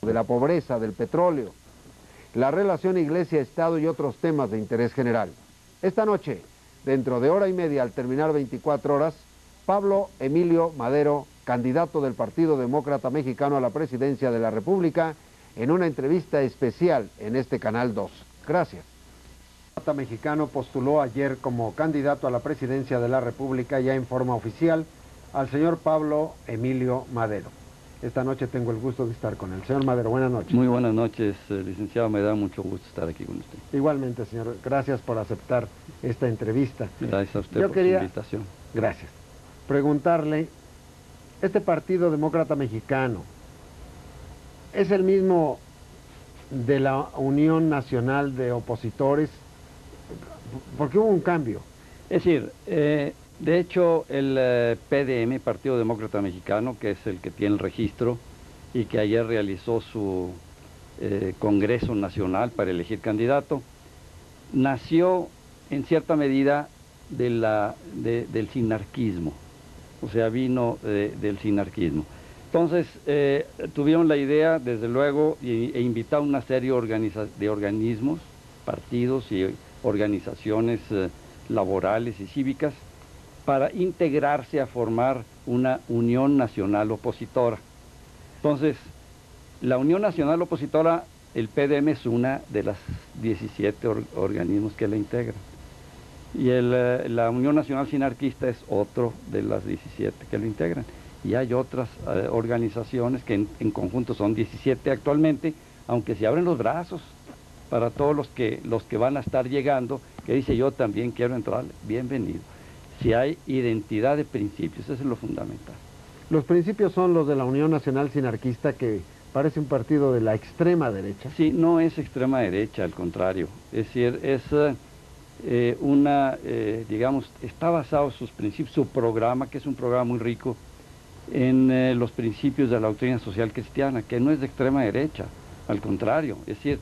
de la pobreza, del petróleo, la relación Iglesia-Estado y otros temas de interés general. Esta noche, dentro de hora y media al terminar 24 horas, Pablo Emilio Madero, candidato del Partido Demócrata Mexicano a la presidencia de la República, en una entrevista especial en este Canal 2. Gracias. El Demócrata Mexicano postuló ayer como candidato a la presidencia de la República ya en forma oficial al señor Pablo Emilio Madero. Esta noche tengo el gusto de estar con él. Señor Madero, buenas noches. Muy buenas noches, licenciado. Me da mucho gusto estar aquí con usted. Igualmente, señor. Gracias por aceptar esta entrevista. Gracias a usted por su invitación. Gracias. Preguntarle, este Partido Demócrata Mexicano, ¿es el mismo de la Unión Nacional de Opositores? Porque hubo un cambio. Es decir, de hecho, el PDM, Partido Demócrata Mexicano, que es el que tiene el registro y que ayer realizó su Congreso Nacional para elegir candidato, nació en cierta medida del sinarquismo, o sea, vino del sinarquismo. Entonces, tuvieron la idea, desde luego, e invitaron una serie de organismos, partidos y organizaciones laborales y cívicas para integrarse a formar una Unión Nacional Opositora. Entonces, la Unión Nacional Opositora, el PDM es una de las 17 organismos que la integran. Y la Unión Nacional Sinarquista es otro de las 17 que lo integran. Y hay otras organizaciones que en conjunto son 17 actualmente, aunque se abren los brazos para todos los que van a estar llegando, que dice yo también quiero entrar, bienvenido. Si hay identidad de principios, eso es lo fundamental. Los principios son los de la Unión Nacional Sinarquista, que parece un partido de la extrema derecha. Sí, no es extrema derecha, al contrario. Es decir, es digamos, está basado sus principios, su programa, que es un programa muy rico, en los principios de la doctrina social cristiana, que no es de extrema derecha, al contrario. Es decir,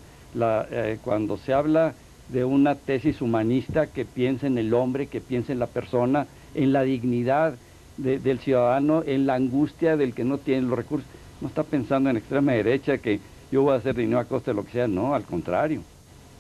cuando se habla de una tesis humanista que piensa en el hombre, que piensa en la persona, en la dignidad del ciudadano, en la angustia del que no tiene los recursos, no está pensando en extrema derecha, que yo voy a hacer dinero a costa de lo que sea, no, al contrario.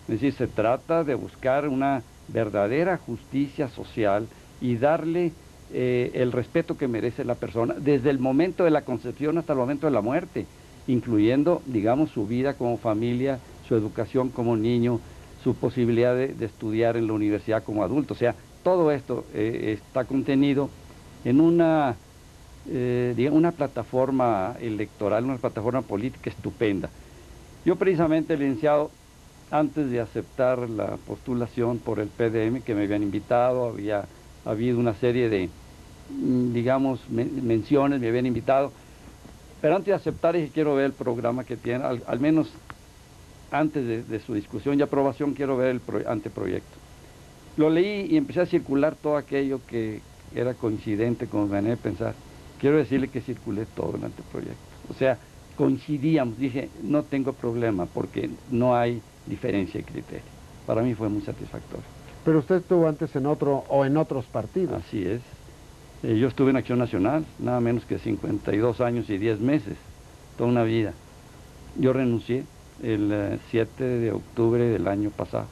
Es decir, se trata de buscar una verdadera justicia social y darle el respeto que merece la persona, desde el momento de la concepción hasta el momento de la muerte, incluyendo, digamos, su vida como familia, su educación como niño, su posibilidad de estudiar en la universidad como adulto. O sea, todo esto está contenido en una plataforma electoral, una plataforma política estupenda. Yo precisamente, licenciado, antes de aceptar la postulación por el PDM, que me habían invitado, había habido una serie de, digamos, menciones, me habían invitado, pero antes de aceptar dije, quiero ver el programa que tiene, al menos antes de su discusión y aprobación, quiero ver el anteproyecto. Lo leí y empecé a circular todo aquello que era coincidente con mi manera de pensar. Quiero decirle que circulé todo el anteproyecto. O sea, coincidíamos, dije, no tengo problema porque no hay diferencia de criterio. Para mí fue muy satisfactorio. Pero usted estuvo antes en otros partidos. Así es. Yo estuve en Acción Nacional, nada menos que 52 años y 10 meses, toda una vida. Yo renuncié el 7 de octubre del año pasado.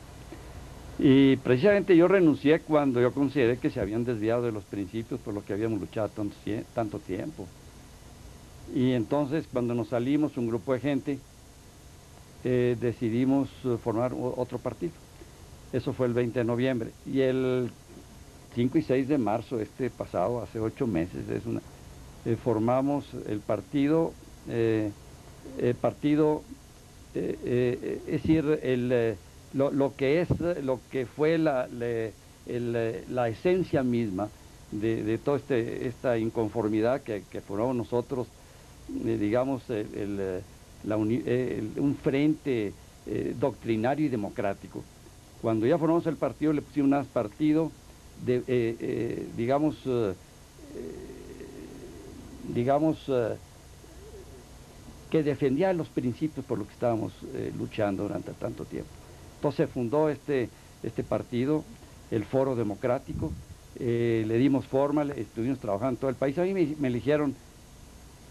Y precisamente yo renuncié cuando yo consideré que se habían desviado de los principios por los que habíamos luchado tanto tiempo. Y entonces, cuando nos salimos, un grupo de gente, decidimos formar otro partido. Eso fue el 20 de noviembre. Y el 5 y 6 de marzo, pasado, hace 8 meses, formamos el partido, es decir, lo que fue la esencia misma de toda esta inconformidad que formamos nosotros, digamos, un frente doctrinario y democrático. Cuando ya formamos el partido, le pusimos un partido que defendía los principios por los que estábamos luchando durante tanto tiempo. Entonces se fundó este partido, el Foro Democrático, le dimos forma, estuvimos trabajando en todo el país. A mí me eligieron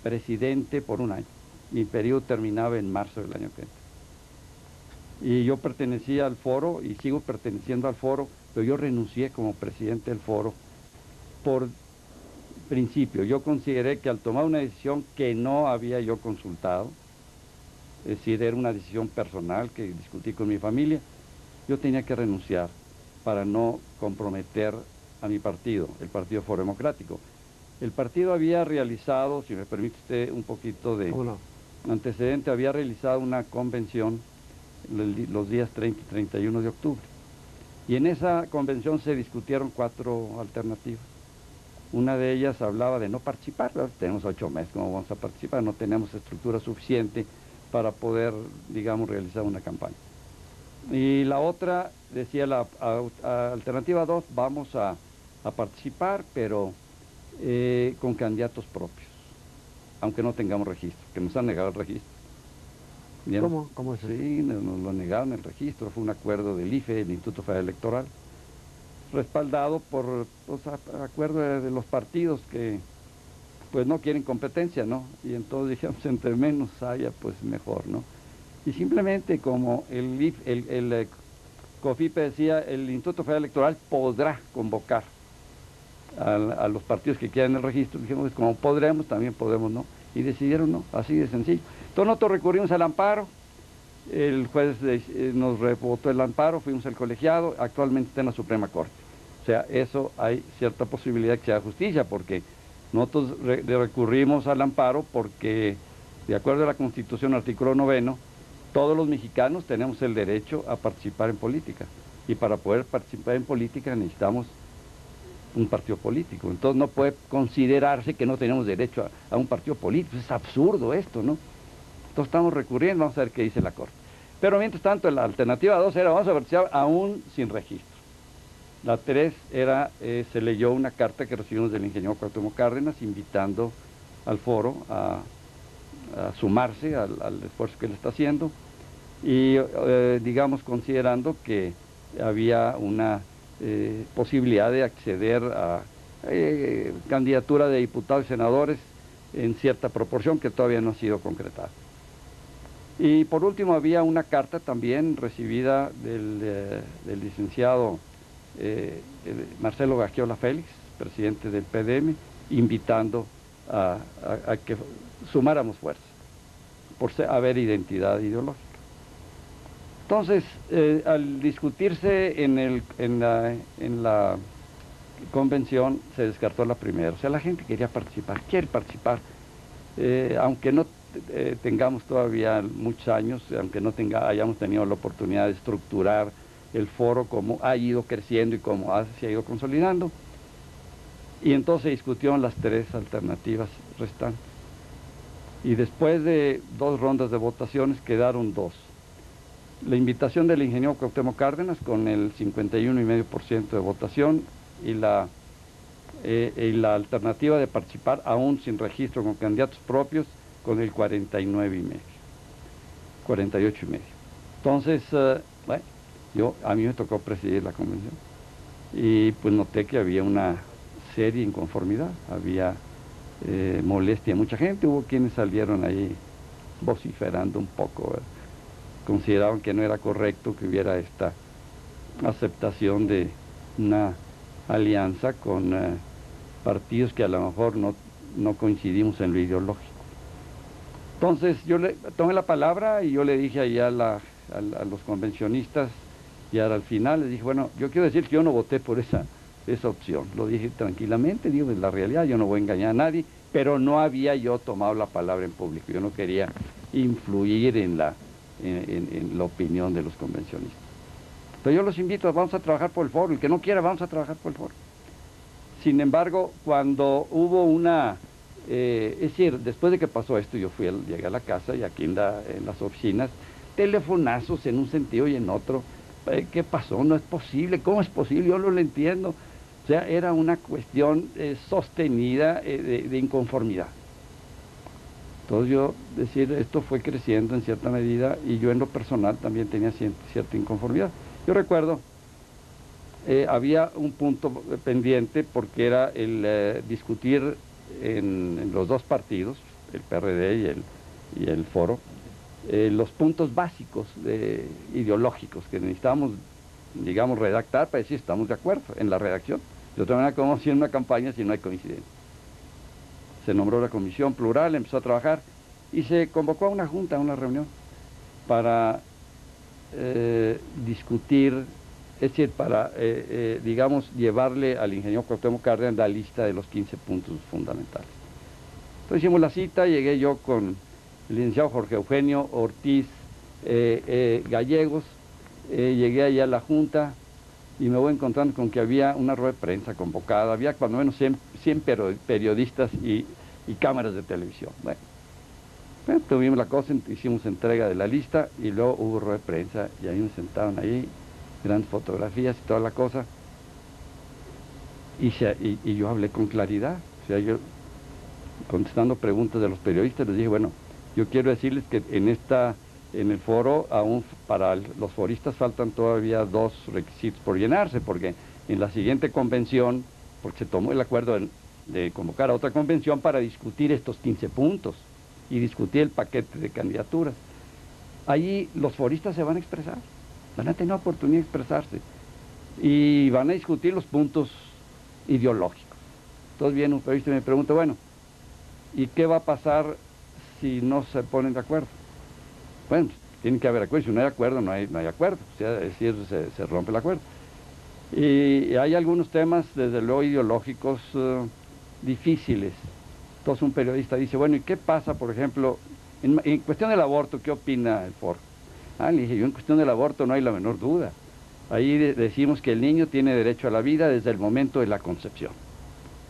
presidente por un año. mi periodo terminaba en marzo del año que entra. Y yo pertenecía al foro y sigo perteneciendo al foro, pero yo renuncié como presidente del foro por principio. Yo consideré que al tomar una decisión que no había yo consultado, es decir, era una decisión personal que discutí con mi familia, yo tenía que renunciar para no comprometer a mi partido, el Partido Foro Democrático. El partido había realizado, si me permite usted un poquito de antecedente, había realizado una convención los días 30 y 31 de octubre. Y en esa convención se discutieron 4 alternativas. Una de ellas hablaba de no participar. Tenemos 8 meses, ¿cómo vamos a participar? No tenemos estructura suficiente para poder, digamos, realizar una campaña. Y la otra decía, la alternativa 2, vamos a participar, pero con candidatos propios, aunque no tengamos registro, que nos han negado el registro. ¿Cómo? ¿Cómo es eso? Sí, nos lo negaron el registro, fue un acuerdo del IFE, el Instituto Federal Electoral, respaldado por acuerdo de los partidos que pues no quieren competencia, ¿no? Y entonces dijimos, entre menos haya, pues mejor, ¿no? Y simplemente como el COFIPE decía, el Instituto Federal Electoral podrá convocar a los partidos que quieran el registro, dijimos, pues, como podremos, también podemos, ¿no? Y decidieron no, así de sencillo. Entonces nosotros recurrimos al amparo, el juez nos revotó el amparo, fuimos al colegiado, actualmente está en la Suprema Corte. O sea, eso hay cierta posibilidad que sea justicia, porque nosotros recurrimos al amparo porque, de acuerdo a la Constitución, artículo 9, todos los mexicanos tenemos el derecho a participar en política. Y para poder participar en política necesitamos un partido político. Entonces no puede considerarse que no tenemos derecho a un partido político. Es absurdo esto, ¿no? Entonces estamos recurriendo, vamos a ver qué dice la Corte. Pero mientras tanto, la alternativa 2 era, vamos a participar aún sin registro. La 3 era, se leyó una carta que recibimos del ingeniero Cuauhtémoc Cárdenas invitando al foro a sumarse al esfuerzo que él está haciendo y, digamos, considerando que había una posibilidad de acceder a candidatura de diputados y senadores en cierta proporción que todavía no ha sido concretada. Y por último había una carta también recibida del licenciado Marcelo Gagiola Félix, presidente del PDM, invitando a que sumáramos fuerza, por haber identidad ideológica. Entonces, al discutirse en la convención, se descartó la primera. O sea, la gente quería participar, quiere participar, aunque no tengamos todavía muchos años, aunque no hayamos tenido la oportunidad de estructurar el foro como ha ido creciendo y como se ha ido consolidando. Y entonces se discutieron las 3 alternativas restantes. Y después de 2 rondas de votaciones quedaron 2. La invitación del ingeniero Cuauhtémoc Cárdenas con el 51,5% de votación y la alternativa de participar aún sin registro con candidatos propios con el 49,5%, 48,5%. Entonces, bueno, a mí me tocó presidir la convención y pues noté que había una seria inconformidad, había molestia a mucha gente, hubo quienes salieron ahí vociferando un poco, consideraban que no era correcto que hubiera esta aceptación de una alianza con partidos que a lo mejor no coincidimos en lo ideológico. Entonces yo le tomé la palabra y yo le dije ahí a los convencionistas, y ahora al final les dije, bueno, yo quiero decir que yo no voté por esa opción. Lo dije tranquilamente, digo, es la realidad, yo no voy a engañar a nadie, pero no había yo tomado la palabra en público. Yo no quería influir en la opinión de los convencionistas. Entonces yo los invito, vamos a trabajar por el foro, el que no quiera, vamos a trabajar por el foro. Sin embargo, cuando hubo es decir, después de que pasó esto, yo llegué a la casa y aquí en las oficinas, telefonazos en un sentido y en otro. ¿Qué pasó? No es posible. ¿Cómo es posible? Yo no lo entiendo. O sea, era una cuestión sostenida de inconformidad. Entonces yo, esto fue creciendo en cierta medida y yo en lo personal también tenía cierta inconformidad. Yo recuerdo, había un punto pendiente porque era el discutir en los 2 partidos, el PRD y el foro, los puntos básicos ideológicos que necesitamos, digamos, redactar para decir estamos de acuerdo en la redacción. De otra manera, ¿cómo hacer una campaña si no hay coincidencia? Se nombró la comisión plural, empezó a trabajar y se convocó a una junta, a una reunión, para discutir, es decir, para, digamos, llevarle al ingeniero Cuauhtémoc Cárdenas la lista de los 15 puntos fundamentales. Entonces hicimos la cita, llegué yo con el licenciado Jorge Eugenio Ortiz Gallegos, llegué allá a la junta y me voy encontrando con que había una rueda de prensa convocada, había cuando menos 100 periodistas y cámaras de televisión. Bueno, tuvimos la cosa, hicimos entrega de la lista y luego hubo rueda de prensa y ahí me sentaron ahí, grandes fotografías y toda la cosa, y yo hablé con claridad, o sea, yo contestando preguntas de los periodistas les dije, bueno, yo quiero decirles que en el foro, aún para los foristas faltan todavía 2 requisitos por llenarse, porque en la siguiente convención, porque se tomó el acuerdo de convocar a otra convención para discutir estos 15 puntos y discutir el paquete de candidaturas. Allí los foristas se van a expresar, van a tener oportunidad de expresarse y van a discutir los puntos ideológicos. Entonces viene un periodista y me pregunta, bueno, ¿y qué va a pasar si no se ponen de acuerdo? Bueno, tiene que haber acuerdo, si no hay acuerdo, no hay acuerdo, o sea, es decir, se rompe el acuerdo. Y hay algunos temas, desde luego, ideológicos difíciles. Entonces un periodista dice, bueno, ¿y qué pasa, por ejemplo, en cuestión del aborto? ¿Qué opina el foro? Le dije, yo en cuestión del aborto no hay la menor duda. Ahí decimos que el niño tiene derecho a la vida desde el momento de la concepción.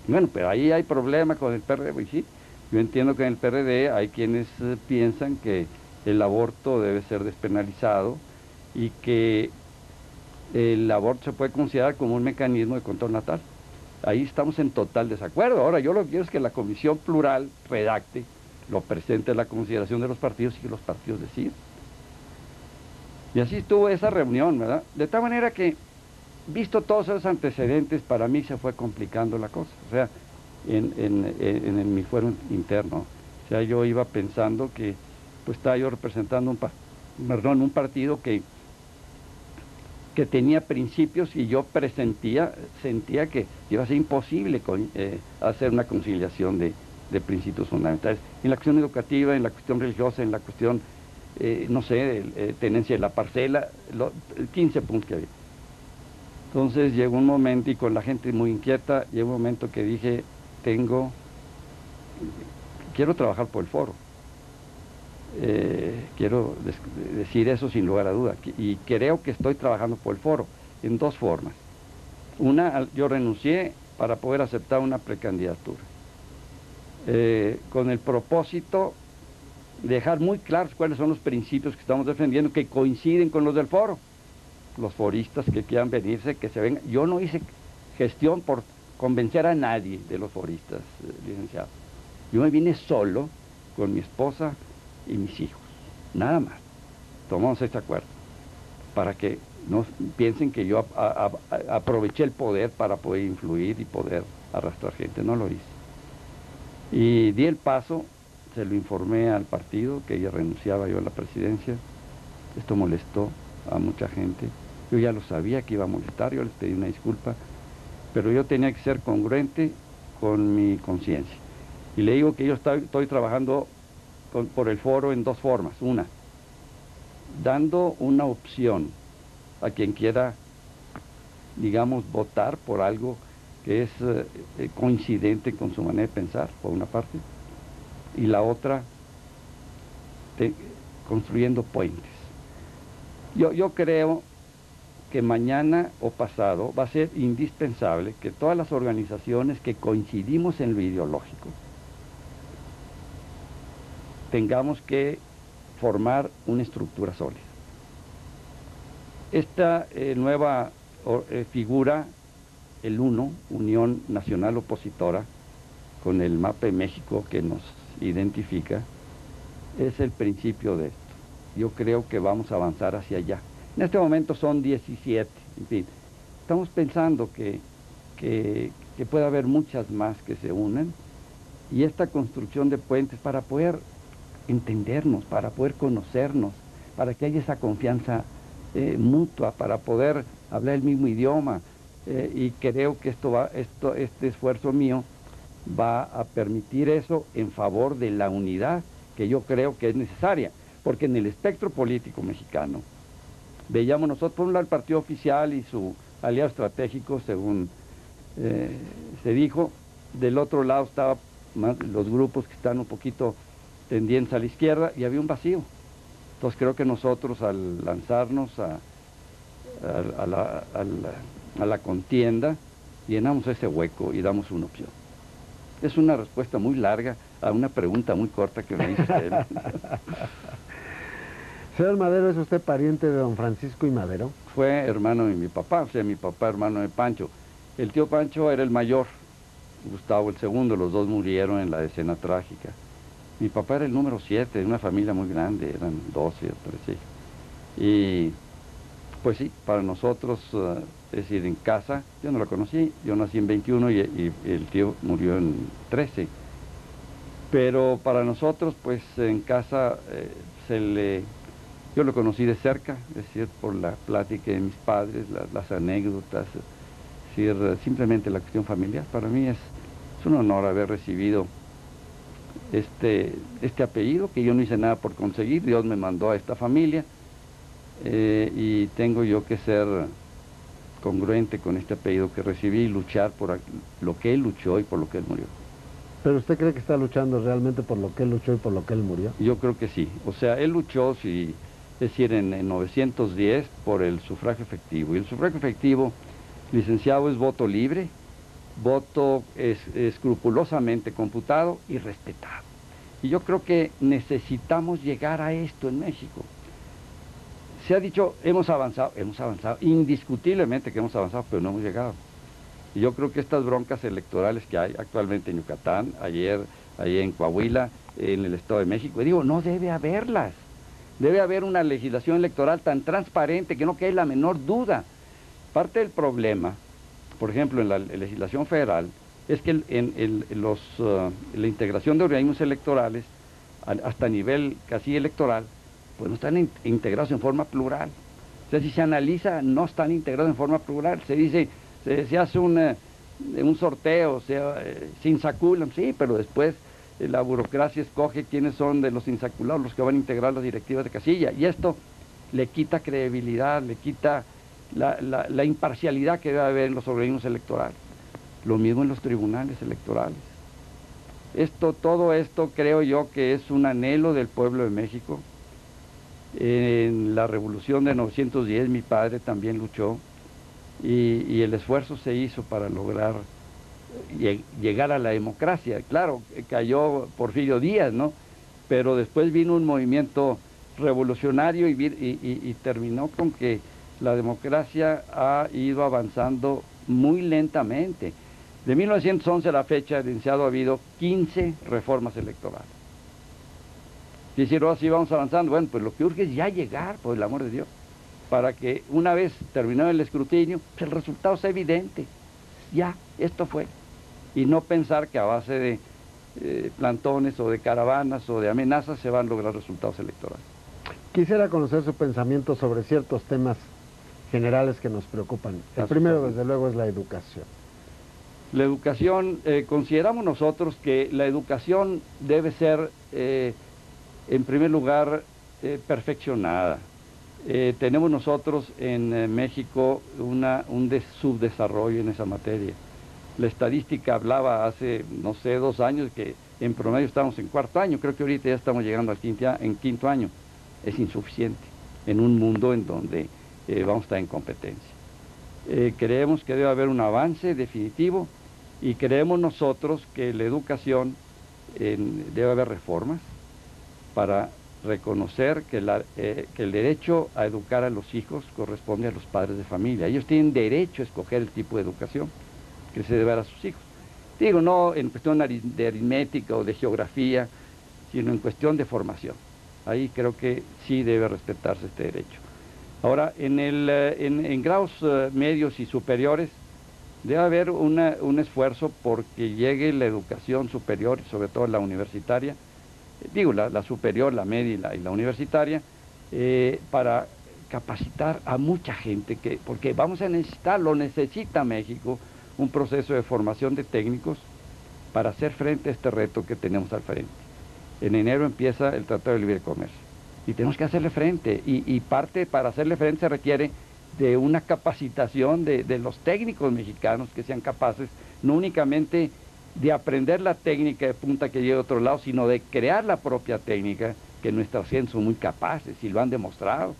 Bueno, pero ahí hay problema con el PRD, pues sí. Yo entiendo que en el PRD hay quienes piensan que el aborto debe ser despenalizado y que el aborto se puede considerar como un mecanismo de control natal. Ahí estamos en total desacuerdo. Ahora, yo lo que quiero es que la comisión plural redacte, lo presente a la consideración de los partidos y que los partidos decidan. Y así estuvo esa reunión, ¿verdad? De tal manera que, visto todos esos antecedentes, para mí se fue complicando la cosa. O sea, en mi fuero interno. O sea, yo iba pensando que pues estaba yo representando un partido que tenía principios y yo sentía que iba a ser imposible hacer una conciliación de principios fundamentales. En la cuestión educativa, en la cuestión religiosa, en la cuestión, no sé, tenencia de la parcela, 15 puntos que había. Entonces llegó un momento, y con la gente muy inquieta, llegó un momento que dije, quiero trabajar por el foro. Quiero decir eso sin lugar a duda, y creo que estoy trabajando por el foro en 2 formas. Una, yo renuncié para poder aceptar una precandidatura, con el propósito de dejar muy claros cuáles son los principios que estamos defendiendo, que coinciden con los del foro. Los foristas que quieran venirse, que se vengan. Yo no hice gestión por convencer a nadie de los foristas, licenciado. Yo me vine solo con mi esposa y mis hijos, nada más. Tomamos este acuerdo para que no piensen que yo aproveché el poder para poder influir y poder arrastrar gente. No lo hice. Y di el paso, se lo informé al partido que ya renunciaba yo a la presidencia. Esto molestó a mucha gente. Yo ya lo sabía que iba a molestar, yo les pedí una disculpa, pero yo tenía que ser congruente con mi conciencia. Y le digo que yo estoy trabajando por el foro en 2 formas. Una, dando una opción a quien quiera, digamos, votar por algo que es coincidente con su manera de pensar, por una parte, y la otra, construyendo puentes. Yo creo que mañana o pasado va a ser indispensable que todas las organizaciones que coincidimos en lo ideológico tengamos que formar una estructura sólida. Esta nueva figura, el UNO, Unión Nacional Opositora, con el mapa de México que nos identifica, es el principio de esto. Yo creo que vamos a avanzar hacia allá. En este momento son 17, en fin. Estamos pensando que puede haber muchas más que se unan, y esta construcción de puentes para poder entendernos, para poder conocernos, para que haya esa confianza mutua, para poder hablar el mismo idioma. Y creo que este esfuerzo mío va a permitir eso en favor de la unidad que yo creo que es necesaria, porque en el espectro político mexicano veíamos nosotros por un lado el partido oficial y su aliado estratégico, según se dijo, del otro lado estaban los grupos que están un poquito tendientes a la izquierda y había un vacío. Entonces creo que nosotros al lanzarnos a la contienda llenamos ese hueco y damos una opción. Es una respuesta muy larga a una pregunta muy corta que me hizo usted. Señor Madero, ¿es usted pariente de don Francisco I. Madero? Fue hermano de mi papá, o sea, mi papá hermano de Pancho. El tío Pancho era el mayor, Gustavo el segundo, los dos murieron en la escena trágica. Mi papá era el número 7 de una familia muy grande, eran 12 o 13 hijos. Y pues sí, para nosotros, es decir, en casa, yo no lo conocí, yo nací en 21 y el tío murió en 13. Pero para nosotros, pues en casa yo lo conocí de cerca, es decir, por la plática de mis padres, las anécdotas, es decir, simplemente la cuestión familiar. Para mí es un honor haber recibido este apellido, que yo no hice nada por conseguir, Dios me mandó a esta familia, y tengo yo que ser congruente con este apellido que recibí y luchar por lo que él luchó y por lo que él murió. ¿Pero usted cree que está luchando realmente por lo que él luchó y por lo que él murió? Yo creo que sí. O sea, él luchó, es decir, en 1910 por el sufragio efectivo. Y el sufragio efectivo, licenciado, es voto libre, voto escrupulosamente computado y respetado. Y yo creo que necesitamos llegar a esto en México. Se ha dicho, hemos avanzado, indiscutiblemente que hemos avanzado, pero no hemos llegado. Y yo creo que estas broncas electorales que hay actualmente en Yucatán, ayer en Coahuila, en el Estado de México, digo, no debe haberlas. Debe haber una legislación electoral tan transparente que no quede la menor duda. Parte del problema, por ejemplo, en la legislación federal, es que la integración de organismos electorales, hasta nivel casi electoral, pues no están integrados en forma plural. O sea, si se analiza, no están integrados en forma plural. Se dice, se hace un sorteo, se insaculan, sí, pero después la burocracia escoge quiénes son de los insaculados los que van a integrar las directivas de casilla. Y esto le quita credibilidad, le quita la imparcialidad que debe haber en los organismos electorales. Lo mismo en los tribunales electorales. Todo esto creo yo que es un anhelo del pueblo de México. En la revolución de 1910 mi padre también luchó y el esfuerzo se hizo para lograr llegar a la democracia. Claro, cayó Porfirio Díaz, ¿no? Pero después vino un movimiento revolucionario y terminó con que la democracia ha ido avanzando muy lentamente. De 1911 a la fecha, licenciado, ha habido 15 reformas electorales. Y decir, así vamos avanzando. Bueno, pues lo que urge es ya llegar, por el amor de Dios, para que una vez terminado el escrutinio, pues el resultado sea evidente. Ya, esto fue. Y no pensar que a base de plantones o de caravanas o de amenazas se van a lograr resultados electorales. Quisiera conocer su pensamiento sobre ciertos temas generales que nos preocupan. El primero, desde luego, es la educación. La educación, consideramos nosotros que la educación debe ser, en primer lugar, perfeccionada. Tenemos nosotros en México un subdesarrollo en esa materia. La estadística hablaba hace, no sé, 2 años que en promedio estamos en 4º año, creo que ahorita ya estamos llegando al 5º año. Es insuficiente en un mundo en donde vamos a estar en competencia. Creemos que debe haber un avance definitivo y creemos nosotros que la educación debe haber reformas para reconocer que el derecho a educar a los hijos corresponde a los padres de familia. Ellos tienen derecho a escoger el tipo de educación que se debe dar a sus hijos. Digo, no en cuestión de aritmética o de geografía, sino en cuestión de formación. Ahí creo que sí debe respetarse este derecho. Ahora, en grados medios y superiores debe haber un esfuerzo porque llegue la educación superior, sobre todo la universitaria, digo, la superior, la media y la universitaria, para capacitar a mucha gente, porque vamos a necesitar, lo necesita México, un proceso de formación de técnicos para hacer frente a este reto que tenemos al frente. En enero empieza el Tratado de Libre Comercio y tenemos que hacerle frente, y parte para hacerle frente se requiere de una capacitación de los técnicos mexicanos que sean capaces no únicamente de aprender la técnica de punta que llegue a otro lado, sino de crear la propia técnica, que nuestras gentes son muy capaces y lo han demostrado.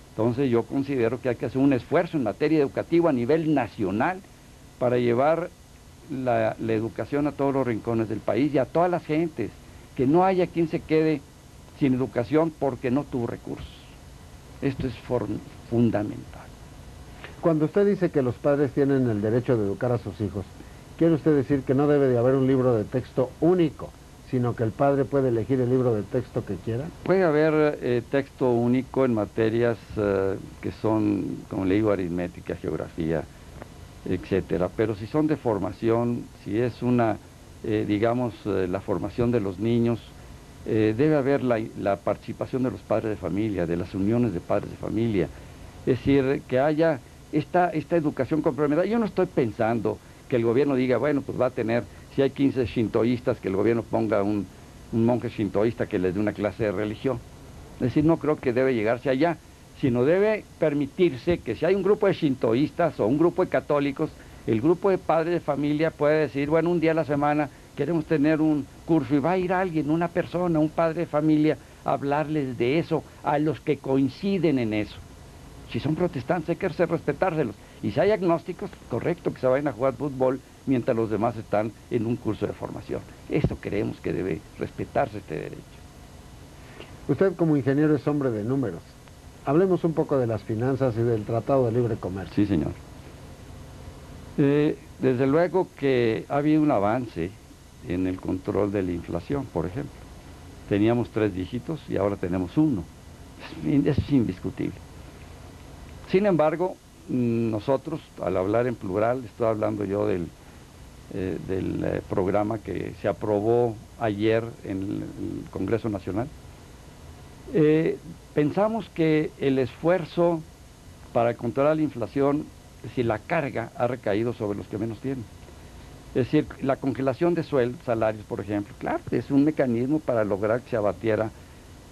Entonces yo considero que hay que hacer un esfuerzo en materia educativa a nivel nacional para llevar la educación a todos los rincones del país y a todas las gentes, que no haya quien se quede sin educación porque no tuvo recursos. Esto es fundamental. Cuando usted dice que los padres tienen el derecho de educar a sus hijos, ¿quiere usted decir que no debe de haber un libro de texto único, sino que el padre puede elegir el libro de texto que quiera? Puede haber texto único en materias que son, como le digo, aritmética, geografía, etcétera, pero si son de formación, si es una, digamos, la formación de los niños, debe haber la participación de los padres de familia, de las uniones de padres de familia, es decir, que haya esta educación complementar. Yo no estoy pensando que el gobierno diga, bueno, pues va a tener, si hay 15 shintoístas, que el gobierno ponga un monje shintoísta que les dé una clase de religión. Es decir, no creo que debe llegarse allá, sino debe permitirse que si hay un grupo de shintoístas o un grupo de católicos, el grupo de padres de familia puede decir, bueno, un día a la semana queremos tener un curso y va a ir alguien, una persona, un padre de familia, a hablarles de eso, a los que coinciden en eso. Si son protestantes hay que respetárselos. Y si hay agnósticos, correcto, que se vayan a jugar fútbol mientras los demás están en un curso de formación. Esto creemos que debe respetarse este derecho. Usted como ingeniero es hombre de números. Hablemos un poco de las finanzas y del Tratado de Libre Comercio. Sí, señor. Desde luego que ha habido un avance en el control de la inflación, por ejemplo. Teníamos 3 dígitos y ahora tenemos 1. Eso es indiscutible. Sin embargo, nosotros, al hablar en plural, estoy hablando yo del programa que se aprobó ayer en el Congreso Nacional, pensamos que el esfuerzo para controlar la inflación, es decir, la carga ha recaído sobre los que menos tienen. Es decir, la congelación de sueldos, salarios, por ejemplo, claro, es un mecanismo para lograr que se abatiera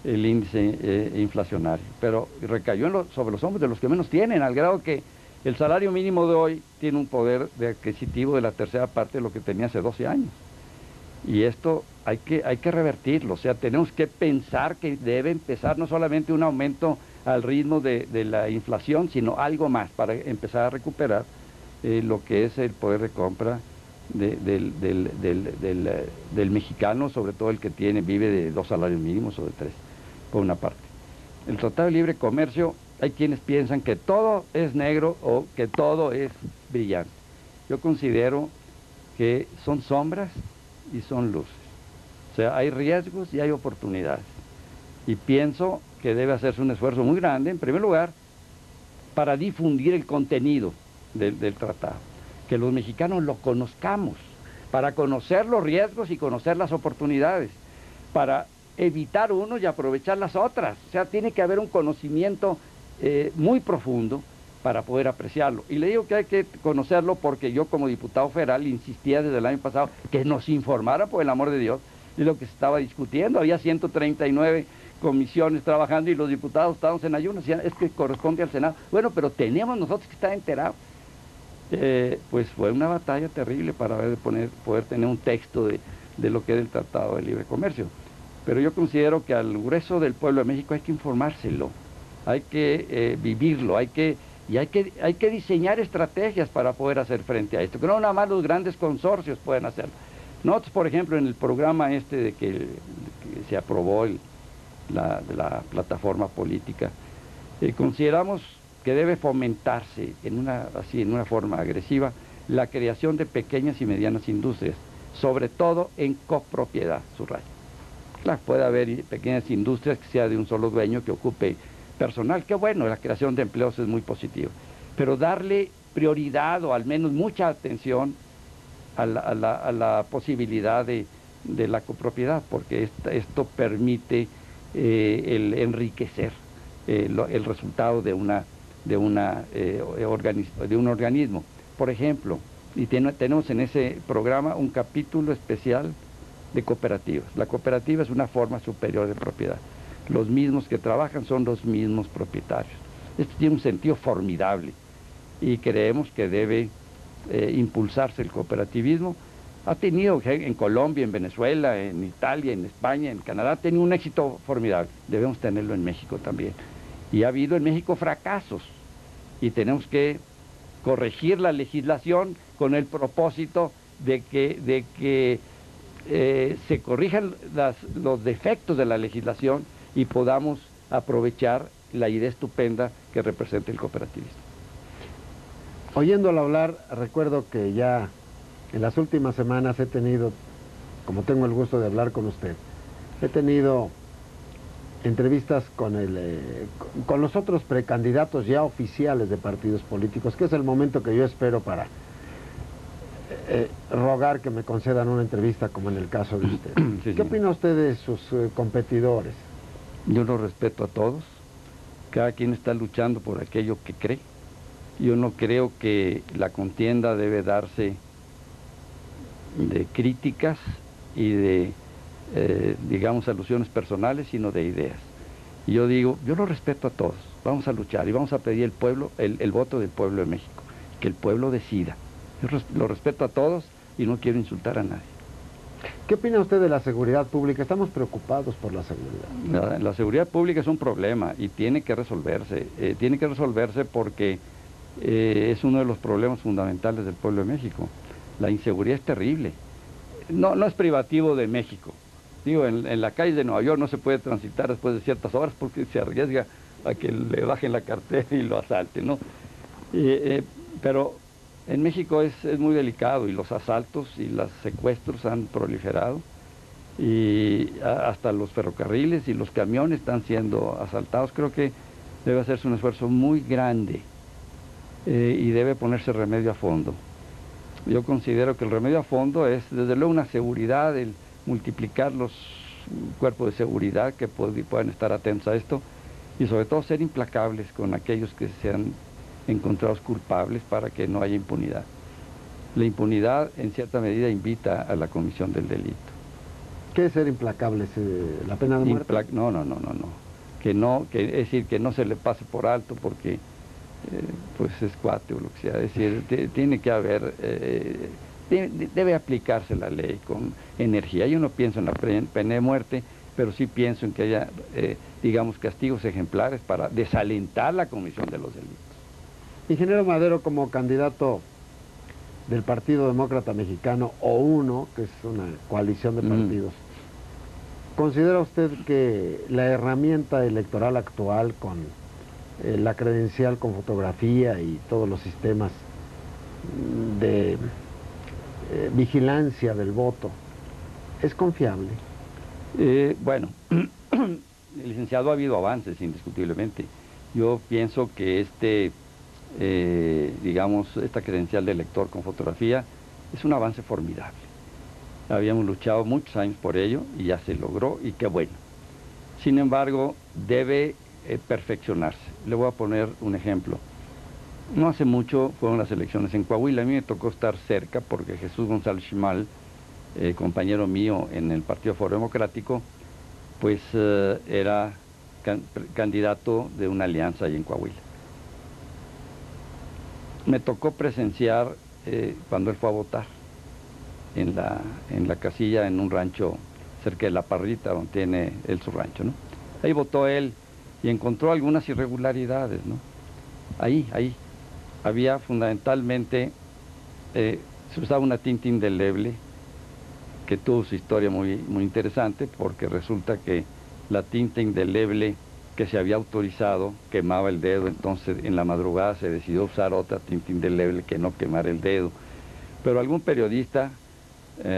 el índice inflacionario, pero recayó sobre los hombros de los que menos tienen, al grado que el salario mínimo de hoy tiene un poder adquisitivo de la tercera parte de lo que tenía hace 12 años. Y esto hay que revertirlo, o sea, tenemos que pensar que debe empezar no solamente un aumento al ritmo de la inflación, sino algo más para empezar a recuperar lo que es el poder de compra del mexicano, sobre todo el que vive de 2 salarios mínimos o de 3, por una parte. El Tratado de Libre Comercio, hay quienes piensan que todo es negro o que todo es brillante. Yo considero que son sombras y son luces. O sea, hay riesgos y hay oportunidades. Y pienso que debe hacerse un esfuerzo muy grande, en primer lugar, para difundir el contenido del tratado. Que los mexicanos lo conozcamos, para conocer los riesgos y conocer las oportunidades, para evitar unos y aprovechar las otras. O sea, tiene que haber un conocimiento muy profundo para poder apreciarlo. Y le digo que hay que conocerlo porque yo como diputado federal insistía desde el año pasado que nos informara, por el amor de Dios, de lo que se estaba discutiendo. Había 139 comisiones trabajando y los diputados estábamos en ayuno, decían, es que corresponde al Senado. Bueno, pero tenemos nosotros que estar enterados. Pues fue una batalla terrible para poder tener un texto de lo que es el Tratado de Libre Comercio. Pero yo considero que al grueso del pueblo de México hay que informárselo, hay que vivirlo, hay que diseñar estrategias para poder hacer frente a esto, que no nada más los grandes consorcios pueden hacerlo. Nosotros, por ejemplo, en el programa de que se aprobó de la plataforma política, consideramos que debe fomentarse en una forma agresiva la creación de pequeñas y medianas industrias, sobre todo en copropiedad, subrayo. Claro, puede haber pequeñas industrias que sea de un solo dueño que ocupe personal, que bueno, la creación de empleos es muy positiva, pero darle prioridad o al menos mucha atención a la posibilidad de de la copropiedad, porque esto permite el enriquecer el resultado de un organismo. Por ejemplo, y tenemos en ese programa un capítulo especial de cooperativas. La cooperativa es una forma superior de propiedad. Los mismos que trabajan son los mismos propietarios. Esto tiene un sentido formidable y creemos que debe impulsarse el cooperativismo. Ha tenido en Colombia, en Venezuela, en Italia, en España, en Canadá, ha tenido un éxito formidable. Debemos tenerlo en México también. Y ha habido en México fracasos y tenemos que corregir la legislación con el propósito de que se corrijan los defectos de la legislación y podamos aprovechar la idea estupenda que representa el cooperativismo. Oyéndolo hablar, recuerdo que ya en las últimas semanas he tenido, como tengo el gusto de hablar con usted, he tenido entrevistas con los otros precandidatos ya oficiales de partidos políticos, que es el momento que yo espero para rogar que me concedan una entrevista como en el caso de usted. Sí, ¿qué opina usted de sus competidores? Yo los respeto a todos, cada quien está luchando por aquello que cree. Yo no creo que la contienda debe darse de críticas y de, digamos, alusiones personales, sino de ideas. Y yo digo, yo lo respeto a todos, vamos a luchar y vamos a pedir el voto del pueblo de México, que el pueblo decida. Yo lo respeto a todos y no quiero insultar a nadie. ¿Qué opina usted de la seguridad pública? Estamos preocupados por la seguridad. La seguridad pública es un problema y tiene que resolverse. Tiene que resolverse porque es uno de los problemas fundamentales del pueblo de México. La inseguridad es terrible. No es privativo de México. Digo, en la calle de Nueva York no se puede transitar después de ciertas horas porque se arriesga a que le bajen la cartera y lo asalten, ¿no? Pero en México es muy delicado y los asaltos y los secuestros han proliferado y hasta los ferrocarriles y los camiones están siendo asaltados. Creo que debe hacerse un esfuerzo muy grande y debe ponerse remedio a fondo. Yo considero que el remedio a fondo es, desde luego, una seguridad, el multiplicar los cuerpos de seguridad que puedan estar atentos a esto y sobre todo ser implacables con aquellos que sean encontrados culpables para que no haya impunidad. La impunidad en cierta medida invita a la comisión del delito. ¿Qué es ser implacable? ¿La pena de muerte? No. Es decir, que no se le pase por alto porque pues es cuate o lo que sea. Es decir, tiene que haber, debe aplicarse la ley con energía. Yo no pienso en la pena de muerte, pero sí pienso en que haya, digamos, castigos ejemplares para desalentar la comisión de los delitos. Ingeniero Madero, como candidato del Partido Demócrata Mexicano, o UNO, que es una coalición de partidos, ¿considera usted que la herramienta electoral actual con la credencial con fotografía y todos los sistemas de vigilancia del voto es confiable? Bueno, licenciado, ha habido avances indiscutiblemente. Yo pienso que digamos, esta credencial de elector con fotografía es un avance formidable. Habíamos luchado muchos años por ello y ya se logró y qué bueno. Sin embargo, debe perfeccionarse. Le voy a poner un ejemplo. No hace mucho fueron las elecciones en Coahuila. A mí me tocó estar cerca porque Jesús González Chimal, compañero mío en el Partido Foro Democrático, pues era candidato de una alianza ahí en Coahuila. Me tocó presenciar cuando él fue a votar en la casilla, en un rancho cerca de La Parrita, donde tiene él su rancho, ¿no? Ahí votó él y encontró algunas irregularidades, ¿no? Ahí había fundamentalmente, se usaba una tinta indeleble que tuvo su historia muy interesante, porque resulta que la tinta indeleble que se había autorizado quemaba el dedo. Entonces en la madrugada se decidió usar otra tinta indeleble que no quemara el dedo. Pero algún periodista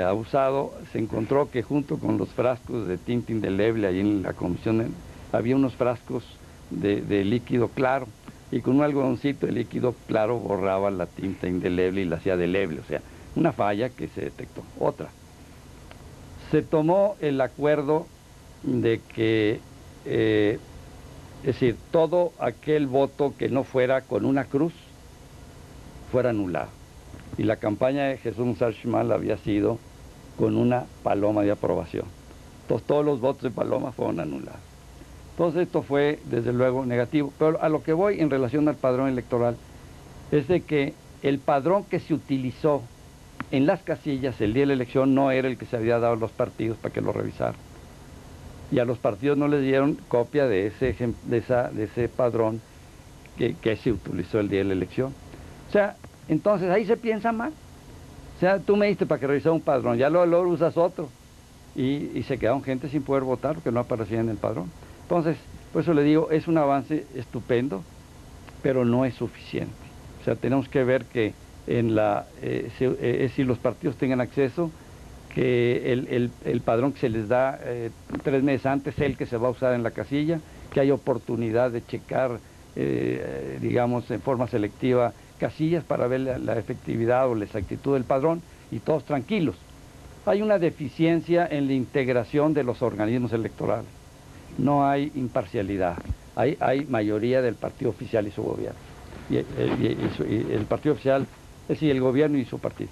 abusado se encontró que junto con los frascos de tinta indeleble ahí en la comisión había unos frascos de líquido claro, y con un algodoncito de líquido claro borraba la tinta indeleble y la hacía deleble. O sea, una falla que se detectó. Otra, Se tomó el acuerdo de que, es decir, todo aquel voto que no fuera con una cruz fuera anulado. Y la campaña de Jesús Musashi-Mal había sido con una paloma de aprobación. Entonces todos los votos de paloma fueron anulados. Entonces esto fue desde luego negativo. Pero a lo que voy en relación al padrón electoral es de que el padrón que se utilizó en las casillas el día de la elección no era el que se había dado a los partidos para que lo revisaran. Y a los partidos no les dieron copia de ese padrón que se utilizó el día de la elección. O sea, entonces ahí se piensa mal. O sea, tú me diste para que revisara un padrón, ya luego usas otro. Y se quedaron gente sin poder votar porque no aparecía en el padrón. Entonces, por eso le digo, es un avance estupendo, pero no es suficiente. O sea, tenemos que ver que si los partidos tengan acceso, que el padrón que se les da 3 meses antes es el que se va a usar en la casilla, que hay oportunidad de checar, digamos, en forma selectiva casillas para ver la efectividad o la exactitud del padrón y todos tranquilos. Hay una deficiencia en la integración de los organismos electorales. No hay imparcialidad, hay mayoría del partido oficial y su gobierno. Y el partido oficial, es decir, el gobierno y su partido.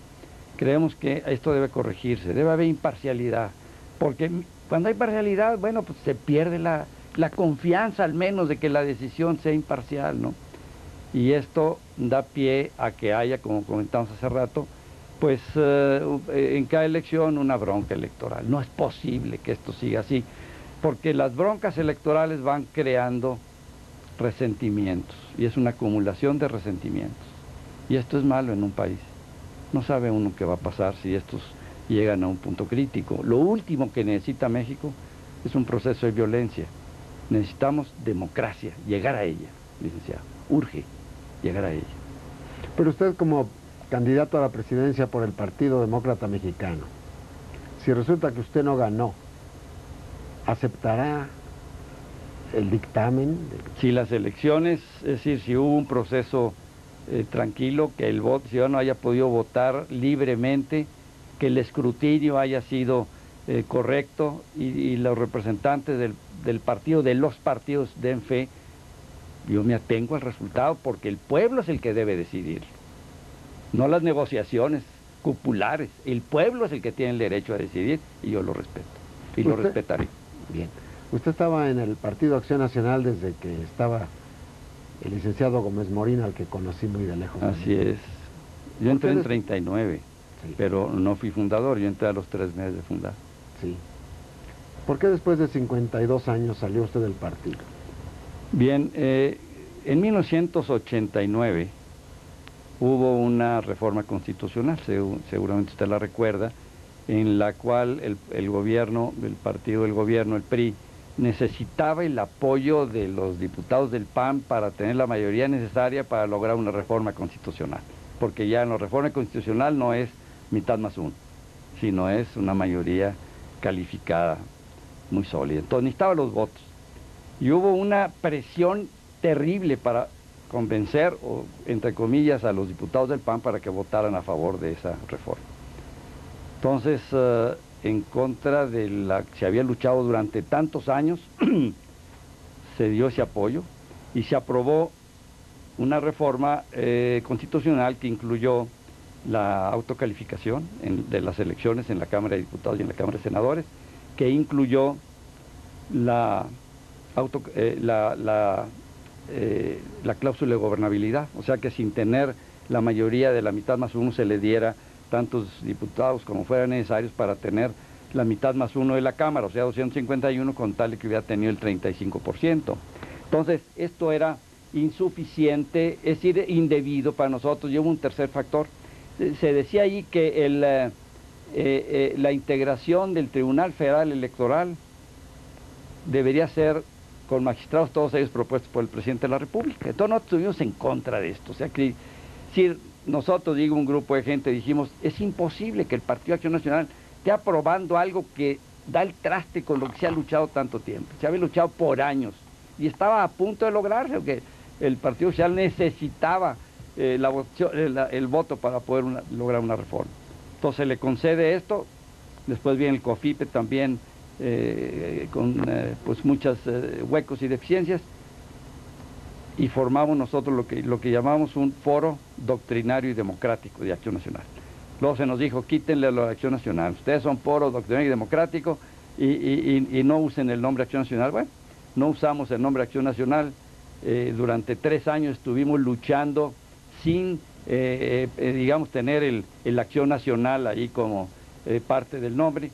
Creemos que esto debe corregirse, debe haber imparcialidad, porque cuando hay parcialidad, bueno, pues se pierde la confianza al menos de que la decisión sea imparcial, ¿no? Y esto da pie a que haya, como comentamos hace rato, pues en cada elección una bronca electoral. No es posible que esto siga así, porque las broncas electorales van creando resentimientos, y es una acumulación de resentimientos. Y esto es malo en un país. No sabe uno qué va a pasar si estos llegan a un punto crítico. Lo último que necesita México es un proceso de violencia. Necesitamos democracia, llegar a ella, licenciado. Urge llegar a ella. Pero usted, como candidato a la presidencia por el Partido Demócrata Mexicano, si resulta que usted no ganó, ¿aceptará el dictamen? Si las elecciones, es decir, si hubo un proceso tranquilo, que el ciudadano haya podido votar libremente, que el escrutinio haya sido correcto y los representantes del partido, de los partidos den fe, yo me atengo al resultado porque el pueblo es el que debe decidir, no las negociaciones cupulares. El pueblo es el que tiene el derecho a decidir y yo lo respeto y lo respetaré. Bien. Usted estaba en el Partido Acción Nacional desde que estaba el licenciado Gómez Morín, al que conocí muy de lejos. Así es. Yo entré en 39, sí, pero no fui fundador, yo entré a los 3 meses de fundar. Sí. ¿Por qué después de 52 años salió usted del partido? Bien, en 1989 hubo una reforma constitucional, seguramente usted la recuerda, en la cual el gobierno, el partido del gobierno, el PRI, necesitaba el apoyo de los diputados del PAN para tener la mayoría necesaria para lograr una reforma constitucional, porque ya en la reforma constitucional no es mitad más uno, sino es una mayoría calificada muy sólida. Entonces necesitaba los votos, y hubo una presión terrible para convencer, o entre comillas, a los diputados del PAN para que votaran a favor de esa reforma. Entonces, en contra de la que se había luchado durante tantos años, se dio ese apoyo y se aprobó una reforma constitucional que incluyó la autocalificación de las elecciones en la Cámara de Diputados y en la Cámara de Senadores, que incluyó la cláusula de gobernabilidad, o sea que sin tener la mayoría de la mitad más uno se le diera tantos diputados como fueran necesarios para tener la mitad más uno de la Cámara, o sea 251, con tal de que hubiera tenido el 35%. Entonces, esto era insuficiente, es decir, indebido para nosotros. Y hubo un tercer factor. Se decía allí que la integración del Tribunal Federal Electoral debería ser con magistrados, todos ellos propuestos por el presidente de la República. Entonces nosotros estuvimos en contra de esto. O sea, que si nosotros, digo, un grupo de gente, dijimos, es imposible que el Partido Acción Nacional esté aprobando algo que da el traste con lo que se ha luchado tanto tiempo. Se había luchado por años y estaba a punto de lograrse, porque el Partido Social necesitaba el voto para poder lograr una reforma. Entonces se le concede esto después viene el COFIPE también, con pues muchos huecos y deficiencias, y formamos nosotros lo que llamamos un foro doctrinario y democrático de Acción Nacional. Luego se nos dijo, quítenle la Acción Nacional, ustedes son foro doctrinario y democrático y no usen el nombre Acción Nacional. Bueno, no usamos el nombre Acción Nacional, durante 3 años estuvimos luchando sin, digamos, tener la Acción Nacional ahí como parte del nombre,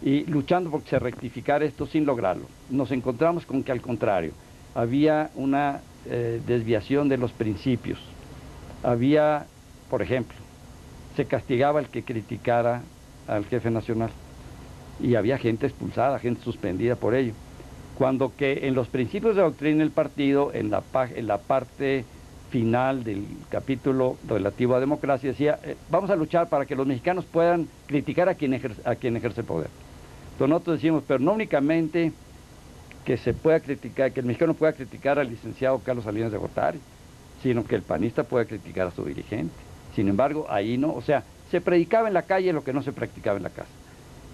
y luchando porque se rectificara esto sin lograrlo. Nos encontramos con que al contrario, había una desviación de los principios. Había, por ejemplo, se castigaba al que criticara al jefe nacional y había gente expulsada, gente suspendida por ello. Cuando que en los principios de doctrina del partido, en la parte final del capítulo relativo a democracia, decía, vamos a luchar para que los mexicanos puedan criticar a quien ejerce el poder. Entonces nosotros decimos, pero no únicamente que se pueda criticar, que el mexicano pueda criticar al licenciado Carlos Salinas de Gortari, sino que el panista pueda criticar a su dirigente. Sin embargo, ahí no, o sea, se predicaba en la calle lo que no se practicaba en la casa.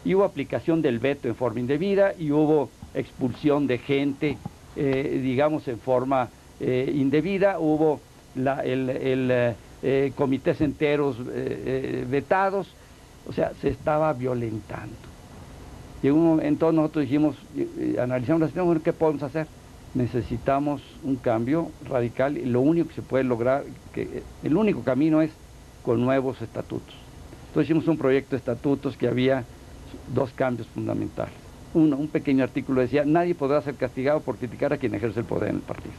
Y hubo aplicación del veto en forma indebida y hubo expulsión de gente, digamos, en forma indebida, hubo comités enteros vetados, o sea, se estaba violentando. Y entonces nosotros dijimos, analizamos la situación, bueno, ¿qué podemos hacer? Necesitamos un cambio radical y lo único que se puede lograr, el único camino es con nuevos estatutos. Entonces hicimos un proyecto de estatutos que había 2 cambios fundamentales. Uno, un pequeño artículo decía, nadie podrá ser castigado por criticar a quien ejerce el poder en el partido,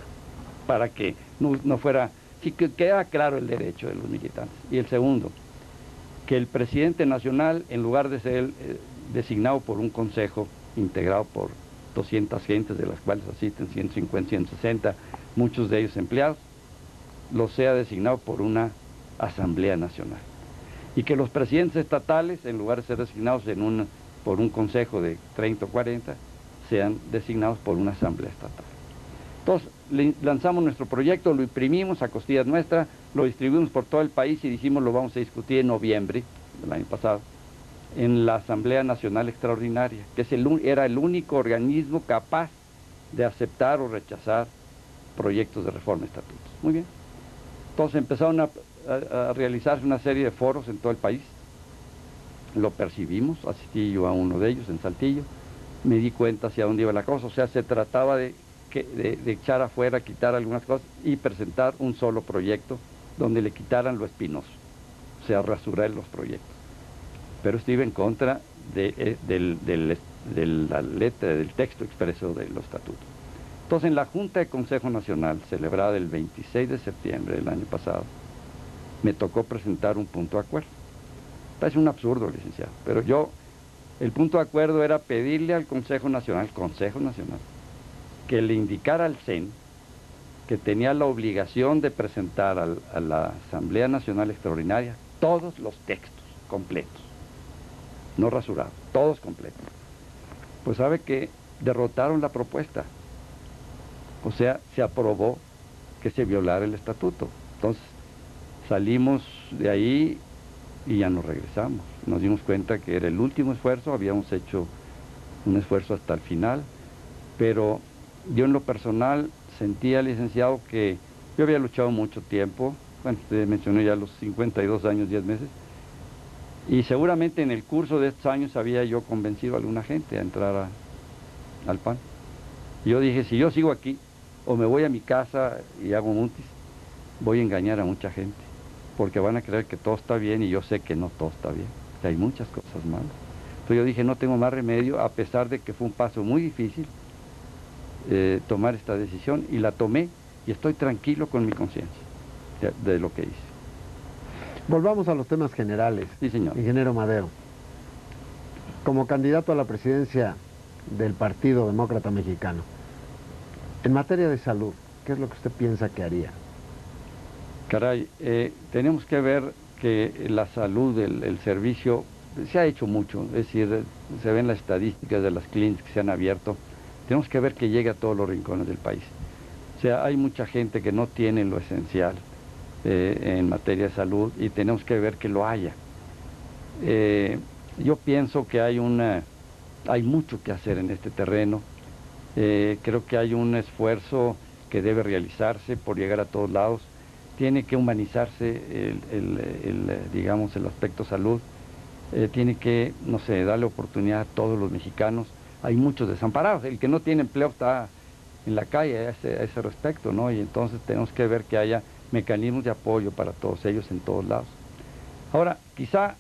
para que no fuera, sí que queda claro el derecho de los militantes. Y el segundo, que el presidente nacional, en lugar de ser designado por un consejo integrado por 200 gentes, de las cuales asisten 150, 160, muchos de ellos empleados, lo sea designado por una Asamblea Nacional. Y que los presidentes estatales, en lugar de ser designados por un consejo de 30 o 40, sean designados por una Asamblea Estatal. Entonces, lanzamos nuestro proyecto, lo imprimimos a costillas nuestras, lo distribuimos por todo el país y dijimos lo vamos a discutir en noviembre del año pasado, en la Asamblea Nacional Extraordinaria, que era el único organismo capaz de aceptar o rechazar proyectos de reforma de estatutos. Muy bien. Entonces empezaron a realizarse una serie de foros en todo el país. Lo percibimos, asistí yo a uno de ellos en Saltillo, me di cuenta hacia dónde iba la cosa, o sea, se trataba de echar afuera, quitar algunas cosas y presentar un solo proyecto donde le quitaran lo espinoso, o sea, rasurar los proyectos. Pero esto iba en contra de la letra, del texto expreso de los estatutos. Entonces, en la Junta de Consejo Nacional, celebrada el 26 de septiembre del año pasado, me tocó presentar un punto de acuerdo. Parece un absurdo, licenciado, pero el punto de acuerdo era pedirle al Consejo Nacional, que le indicara al CEN que tenía la obligación de presentar a la Asamblea Nacional Extraordinaria todos los textos completos, no rasurados, todos completos. Pues sabe que derrotaron la propuesta, o sea, se aprobó que se violara el estatuto. Entonces, salimos de ahí y ya nos regresamos. Nos dimos cuenta que era el último esfuerzo, habíamos hecho un esfuerzo hasta el final, pero yo en lo personal sentía, licenciado, que yo había luchado mucho tiempo, bueno, usted mencionó ya los 52 años, 10 meses, y seguramente en el curso de estos años había yo convencido a alguna gente a entrar al PAN. Y yo dije, si yo sigo aquí, o me voy a mi casa y hago mutis, voy a engañar a mucha gente, porque van a creer que todo está bien y yo sé que no todo está bien, que hay muchas cosas malas. Entonces yo dije, no tengo más remedio, a pesar de que fue un paso muy difícil, tomar esta decisión, y la tomé y estoy tranquilo con mi conciencia de lo que hice. Volvamos a los temas generales. Sí, señor. Ingeniero Madero, como candidato a la presidencia del Partido Demócrata Mexicano, en materia de salud, ¿qué es lo que usted piensa que haría? Caray, tenemos que ver que la salud, el servicio, se ha hecho mucho, es decir, se ven las estadísticas de las clínicas que se han abierto. Tenemos que ver que llegue a todos los rincones del país. O sea, hay mucha gente que no tiene lo esencial en materia de salud y tenemos que ver que lo haya. Yo pienso que hay mucho que hacer en este terreno. Creo que hay un esfuerzo que debe realizarse por llegar a todos lados. Tiene que humanizarse digamos, el aspecto salud. Tiene que, no sé, darle oportunidad a todos los mexicanos. Hay muchos desamparados. El que no tiene empleo está en la calle a ese respecto, ¿no? Y entonces tenemos que ver que haya mecanismos de apoyo para todos ellos en todos lados. Ahora, quizá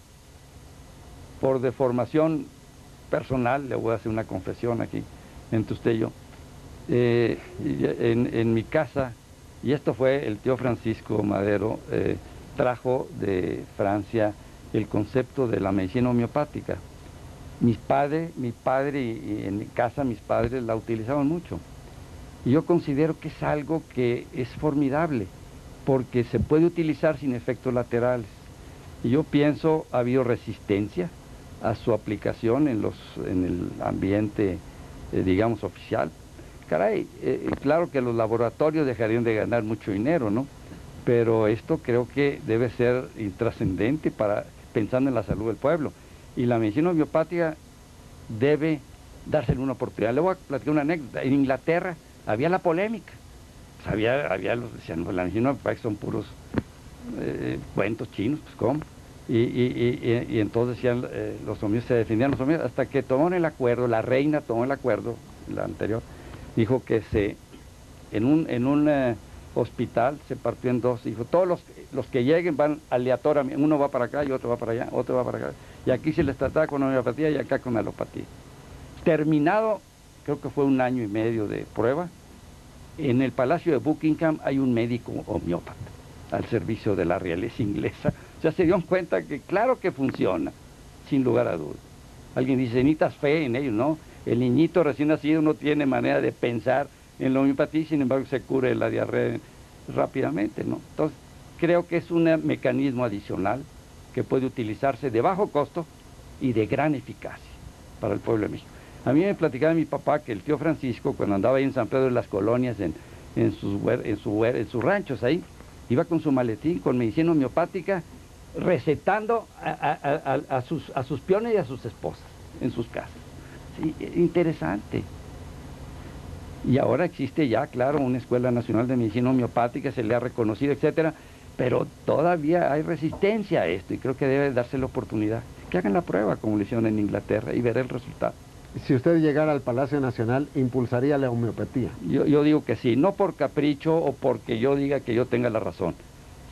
por deformación personal, le voy a hacer una confesión aquí entre usted y yo. En mi casa, y esto fue el tío Francisco Madero, trajo de Francia el concepto de la medicina homeopática. Mi padre y en mi casa mis padres la utilizaban mucho. Y yo considero que es algo que es formidable, porque se puede utilizar sin efectos laterales. Y yo pienso, ha habido resistencia a su aplicación en el ambiente, digamos, oficial. Caray, claro que los laboratorios dejarían de ganar mucho dinero, ¿no? Pero esto creo que debe ser intrascendente pensando en la salud del pueblo. Y la medicina homeopática debe dársele una oportunidad. Le voy a platicar una anécdota. En Inglaterra había la polémica. Pues había los que decían, no, la medicina homeopática son puros cuentos chinos, pues ¿cómo? Y entonces decían, los homeópatas se defendían los homeópatas, hasta que tomaron el acuerdo, la reina tomó el acuerdo, la anterior, dijo que en un hospital se partió en dos, dijo, todos los que lleguen van aleatoriamente, uno va para acá y otro va para allá, otro va para acá, y aquí se les trataba con homeopatía y acá con alopatía. Terminado, creo que fue 1 año y medio de prueba, en el Palacio de Buckingham hay un médico homeópata al servicio de la realeza inglesa. O sea, se dieron cuenta que claro que funciona, sin lugar a dudas. Alguien dice, necesitas fe en ellos, ¿no? El niñito recién nacido no tiene manera de pensar en la homeopatía, sin embargo se cure la diarrea rápidamente, ¿no? Entonces, creo que es un mecanismo adicional que puede utilizarse de bajo costo y de gran eficacia para el pueblo de México. A mí me platicaba mi papá que el tío Francisco, cuando andaba ahí en San Pedro de las Colonias, en sus ranchos ahí, iba con su maletín, con medicina homeopática, recetando a sus peones y a sus esposas en sus casas. Sí, interesante. Y ahora existe ya, claro, una Escuela Nacional de Medicina Homeopática, se le ha reconocido, etcétera, pero todavía hay resistencia a esto y creo que debe darse la oportunidad. Que hagan la prueba, como lo hicieron en Inglaterra, y ver el resultado. Si usted llegara al Palacio Nacional, ¿impulsaría la homeopatía? Yo digo que sí, no por capricho o porque yo diga que yo tenga la razón,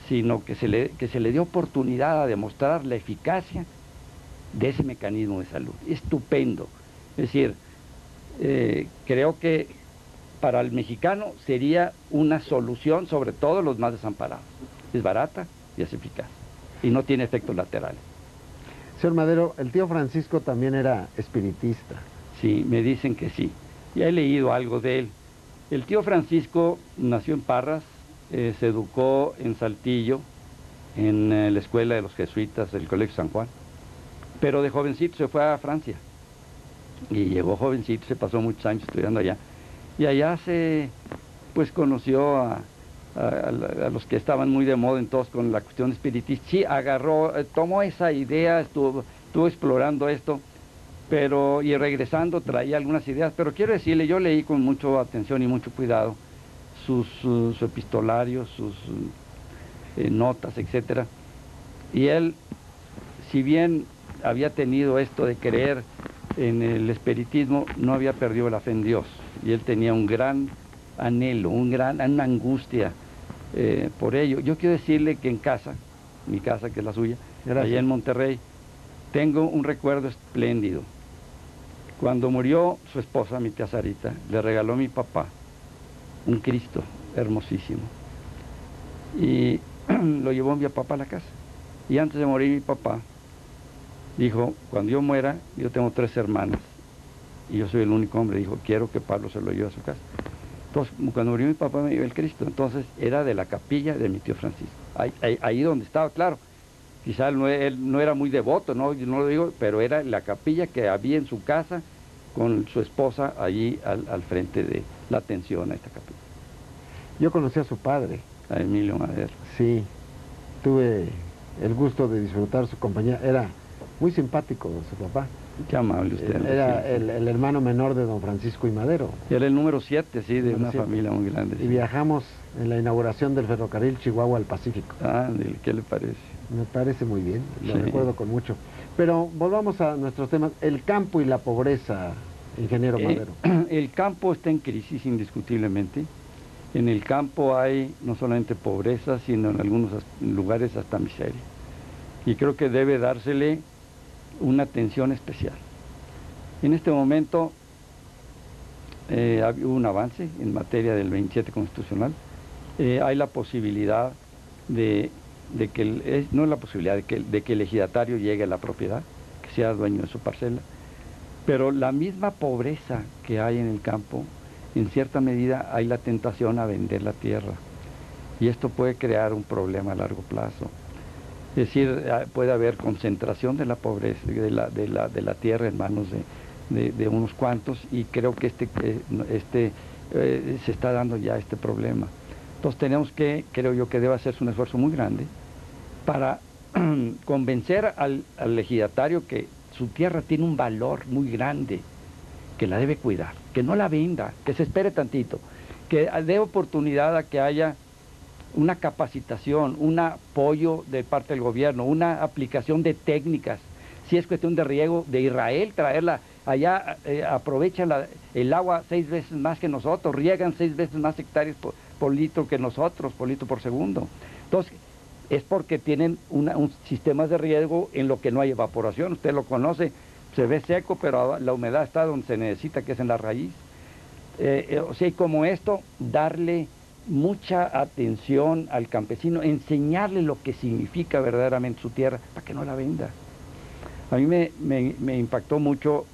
sino que se le dé oportunidad a demostrar la eficacia de ese mecanismo de salud. Estupendo. Es decir, creo que para el mexicano sería una solución, sobre todo los más desamparados. Es barata y es eficaz, y no tiene efectos laterales. Señor Madero, el tío Francisco también era espiritista. Sí, me dicen que sí. Ya he leído algo de él. El tío Francisco nació en Parras, se educó en Saltillo, en la escuela de los jesuitas del Colegio San Juan, pero de jovencito se fue a Francia. Y llegó jovencito, se pasó muchos años estudiando allá. Y allá pues conoció a los que estaban muy de moda entonces con la cuestión espiritista. Sí, tomó esa idea, estuvo explorando esto, y regresando traía algunas ideas. Pero quiero decirle, yo leí con mucha atención y mucho cuidado su epistolario, sus notas, etcétera. Y él, si bien había tenido esto de creer en el espiritismo, no había perdido la fe en Dios. Y él tenía un gran anhelo, una angustia por ello. Yo quiero decirle que en casa, mi casa que es la suya, allá en Monterrey, tengo un recuerdo espléndido. Cuando murió su esposa, mi tía Sarita, le regaló a mi papá un Cristo hermosísimo. Y lo llevó mi papá a la casa. Y antes de morir mi papá, dijo, cuando yo muera, yo tengo 3 hermanas, y yo soy el único hombre, dijo, quiero que Pablo se lo lleve a su casa. Entonces, cuando murió mi papá me dio el Cristo, entonces era de la capilla de mi tío Francisco, ahí donde estaba, claro, quizá él no era muy devoto, ¿no? Yo no lo digo, pero era la capilla que había en su casa con su esposa allí al frente de la atención a esta capilla. Yo conocí a su padre. A Emilio Madero. Sí, tuve el gusto de disfrutar su compañía, era muy simpático su papá. Qué amable usted. Era el hermano menor de don Francisco y Madero. Era el número 7, sí, de una 7. familia muy grande. Y Sí. viajamos en la inauguración del ferrocarril Chihuahua al Pacífico. Ah, ¿qué le parece? Me parece muy bien, lo Sí. recuerdo con mucho. Pero volvamos a nuestros temas. El campo y la pobreza, ingeniero Madero. El campo está en crisis indiscutiblemente. En el campo hay no solamente pobreza, sino en algunos lugares hasta miseria. Y creo que debe dársele una atención especial. En este momento hubo un avance en materia del 27 constitucional. Hay la posibilidad de que no es la posibilidad de que el ejidatario llegue a la propiedad, que sea dueño de su parcela, pero la misma pobreza que hay en el campo, en cierta medida hay la tentación a vender la tierra, y esto puede crear un problema a largo plazo. Es decir, puede haber concentración de la pobreza, de la tierra en manos de unos cuantos, y creo que se está dando ya este problema. Entonces creo yo que debe hacerse un esfuerzo muy grande para convencer al ejidatario que su tierra tiene un valor muy grande, que la debe cuidar, que no la venda, que se espere tantito, que dé oportunidad a que haya una capacitación, un apoyo de parte del gobierno, una aplicación de técnicas. Si es cuestión de riego de Israel, traerla allá, aprovechan el agua 6 veces más que nosotros, riegan 6 veces más hectáreas por litro que nosotros, por litro por segundo. Entonces, es porque tienen un sistema de riego en lo que no hay evaporación. Usted lo conoce, se ve seco, pero la humedad está donde se necesita, que es en la raíz. O sea, y como esto, darle mucha atención al campesino, enseñarle lo que significa verdaderamente su tierra, para que no la venda. A mí me impactó mucho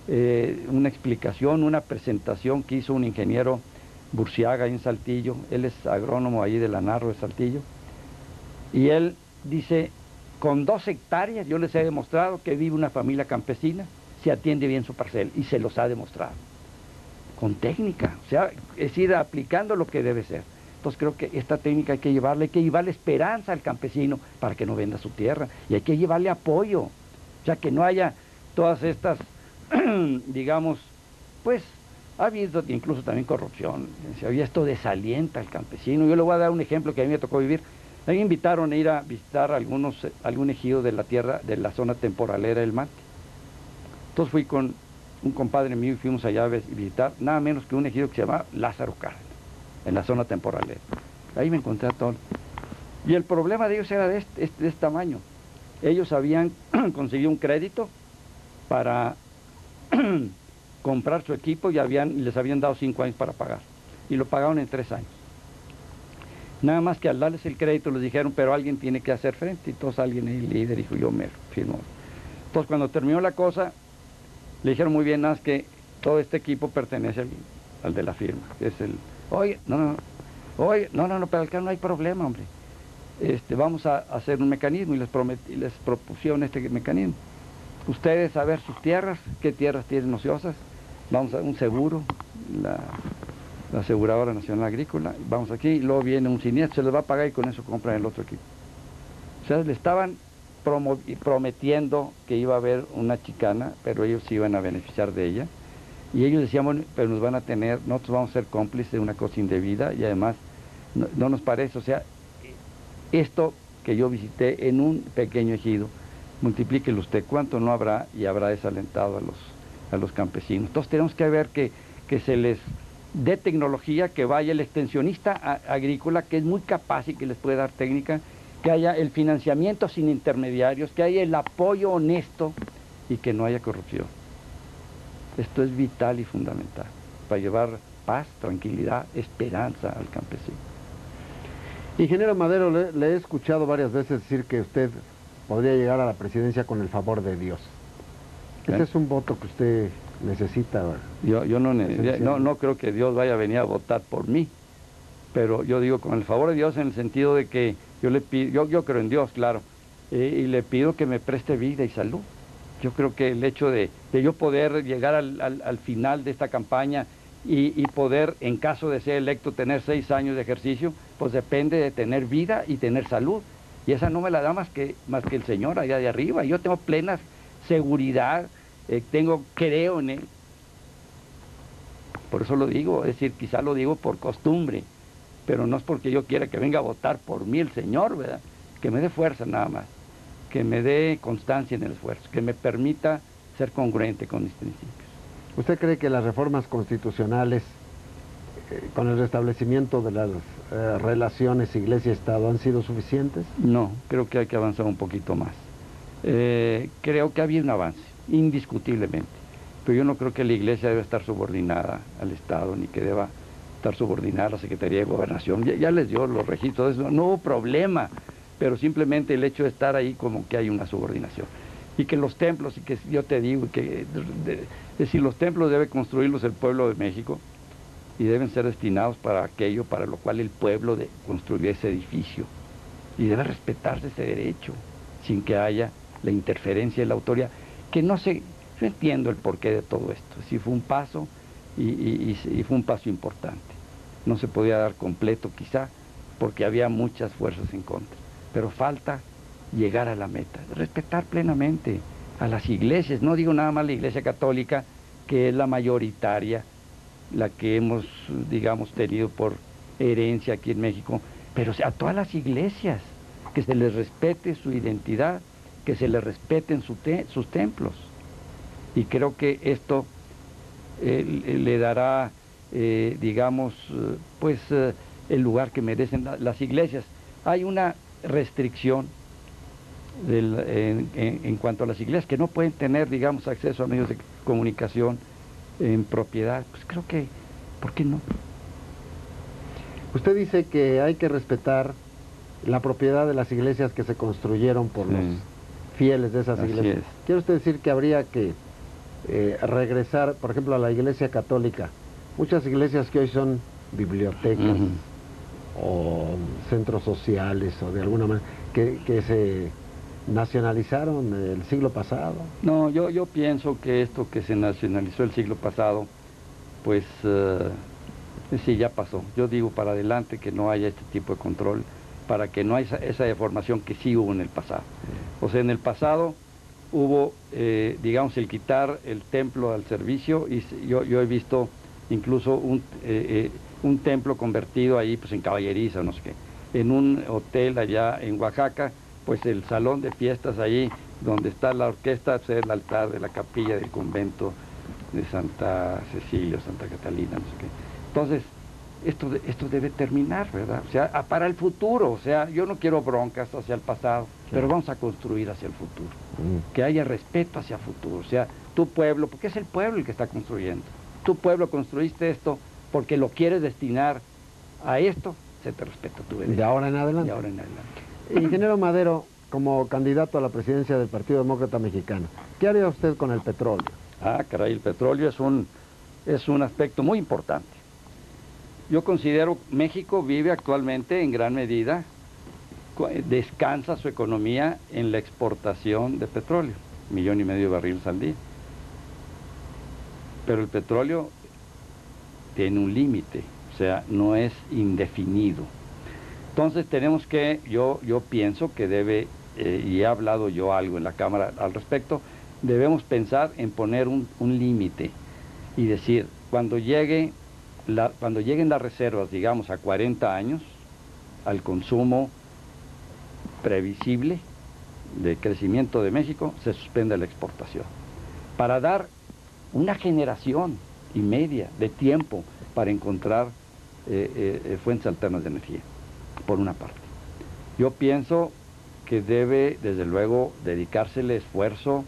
una explicación, una presentación que hizo un ingeniero Burciaga en Saltillo. Él es agrónomo ahí de la Narro de Saltillo, y él dice: con 2 hectáreas yo les he demostrado que vive una familia campesina, se atiende bien su parcela, y se los ha demostrado con técnica, o sea, es decir, aplicando lo que debe ser. Entonces creo que esta técnica hay que llevarle esperanza al campesino para que no venda su tierra, y hay que llevarle apoyo, o sea, que no haya todas estas, digamos, pues, ha habido incluso también corrupción, y esto desalienta al campesino. Yo le voy a dar un ejemplo que a mí me tocó vivir. A mí me invitaron a ir a visitar algún ejido de la tierra, de la zona temporalera del Mante. Entonces fui con un compadre mío y fuimos allá a visitar nada menos que un ejido que se llama Lázaro Cárdenas, en la zona temporalera. Ahí me encontré a todos. Y el problema de ellos era de este tamaño. Ellos habían conseguido un crédito para comprar su equipo y les habían dado 5 años para pagar. Y lo pagaron en 3 años. Nada más que al darles el crédito les dijeron: pero alguien tiene que hacer frente. Y entonces alguien, el líder, dijo: yo me firmo. Entonces cuando terminó la cosa, le dijeron: muy bien, nada más que todo este equipo pertenece al de la firma. Es oye, no, pero acá no hay problema, hombre. Vamos a hacer un mecanismo, y les propusieron este mecanismo. Ustedes a ver sus tierras, qué tierras tienen ociosas, vamos a un seguro, la Aseguradora Nacional Agrícola, vamos aquí, y luego viene un siniestro, se les va a pagar y con eso compran el otro equipo. O sea, le estaban prometiendo que iba a haber una chicana, pero ellos se iban a beneficiar de ella, y ellos decían: bueno, pero nosotros vamos a ser cómplices de una cosa indebida, y además no nos parece. O sea, esto que yo visité en un pequeño ejido, multiplíquelo usted, cuánto no habrá, y habrá desalentado a los campesinos. Entonces tenemos que ver que se les dé tecnología, que vaya el extensionista agrícola, que es muy capaz y que les puede dar técnica, que haya el financiamiento sin intermediarios, que haya el apoyo honesto y que no haya corrupción. Esto es vital y fundamental para llevar paz, tranquilidad, esperanza al campesino. Ingeniero Madero, le he escuchado varias veces decir que usted podría llegar a la presidencia con el favor de Dios. ¿Ese es un voto que usted necesita? Yo no creo que Dios vaya a venir a votar por mí, pero yo digo con el favor de Dios en el sentido de que yo le pido, yo creo en Dios, claro, y le pido que me preste vida y salud. Yo creo que el hecho de yo poder llegar al final de esta campaña y poder, en caso de ser electo, tener 6 años de ejercicio, pues depende de tener vida y tener salud. Y esa no me la da más que el Señor allá de arriba. Yo tengo plenas seguridad, creo en él. Por eso lo digo, es decir, quizá lo digo por costumbre, pero no es porque yo quiera que venga a votar por mí el Señor, ¿verdad? Que me dé fuerza nada más, que me dé constancia en el esfuerzo, que me permita ser congruente con mis principios. ¿Usted cree que las reformas constitucionales, con el restablecimiento de las relaciones Iglesia-Estado, han sido suficientes? No, creo que hay que avanzar un poquito más. Creo que ha habido un avance, indiscutiblemente, pero yo no creo que la Iglesia deba estar subordinada al Estado, ni que deba estar subordinada a la Secretaría de Gobernación. Ya les dio los registros, no hubo problema, pero simplemente el hecho de estar ahí como que hay una subordinación. Y que los templos, y que yo te digo, es decir, los templos debe construirlos el pueblo de México y deben ser destinados para aquello para lo cual el pueblo construyó ese edificio. Y debe respetarse ese derecho, sin que haya la interferencia de la autoridad, que no sé, yo entiendo el porqué de todo esto. Sí fue un paso y fue un paso importante. No se podía dar completo quizá, porque había muchas fuerzas en contra, pero falta llegar a la meta, respetar plenamente a las iglesias, no digo nada más la Iglesia Católica, que es la mayoritaria, la que hemos, digamos, tenido por herencia aquí en México, pero a todas las iglesias, que se les respete su identidad, que se les respeten sus templos. Y creo que esto le dará, digamos, el lugar que merecen las iglesias. Hay una restricción en cuanto a las iglesias, que no pueden tener, digamos, acceso a medios de comunicación en propiedad. Pues creo que, ¿por qué no? Usted dice que hay que respetar la propiedad de las iglesias que se construyeron por los fieles de esas iglesias. ¿Quiere usted decir que habría que regresar, por ejemplo, a la Iglesia Católica? Muchas iglesias que hoy son bibliotecas o centros sociales o de alguna manera, que se nacionalizaron el siglo pasado. No, yo pienso que esto que se nacionalizó el siglo pasado, pues sí, ya pasó. Yo digo para adelante que no haya este tipo de control, para que no haya esa deformación que sí hubo en el pasado. O sea, en el pasado hubo, digamos, el quitar el templo al servicio, y yo he visto incluso un templo convertido ahí pues en caballeriza, no sé qué. En un hotel allá en Oaxaca, pues el salón de fiestas ahí donde está la orquesta, pues es el altar de la capilla del convento de Santa Cecilia, Santa Catalina, no sé qué. Entonces, esto debe terminar, ¿verdad? O sea, para el futuro, o sea, yo no quiero broncas hacia el pasado, pero vamos a construir hacia el futuro. Que haya respeto hacia el futuro, o sea, tu pueblo, porque es el pueblo el que está construyendo. Tu pueblo construiste esto porque lo quieres destinar a esto, se te respeta tu derecho. De ahora en adelante. De ahora en adelante. Ingeniero Madero, como candidato a la presidencia del Partido Demócrata Mexicano, ¿qué haría usted con el petróleo? Ah, caray, el petróleo es un aspecto muy importante. Yo considero que México vive actualmente en gran medida, descansa su economía en la exportación de petróleo, 1,5 millones de barriles al día. Pero el petróleo tiene un límite, o sea, no es indefinido. Entonces tenemos que, yo pienso que debe, y he hablado yo algo en la Cámara al respecto, debemos pensar en poner un límite y decir, cuando lleguen las reservas, digamos, a 40 años, al consumo previsible de crecimiento de México, se suspende la exportación, para dar una generación y media de tiempo para encontrar fuentes alternas de energía, por una parte. Yo pienso que debe, desde luego, dedicársele esfuerzo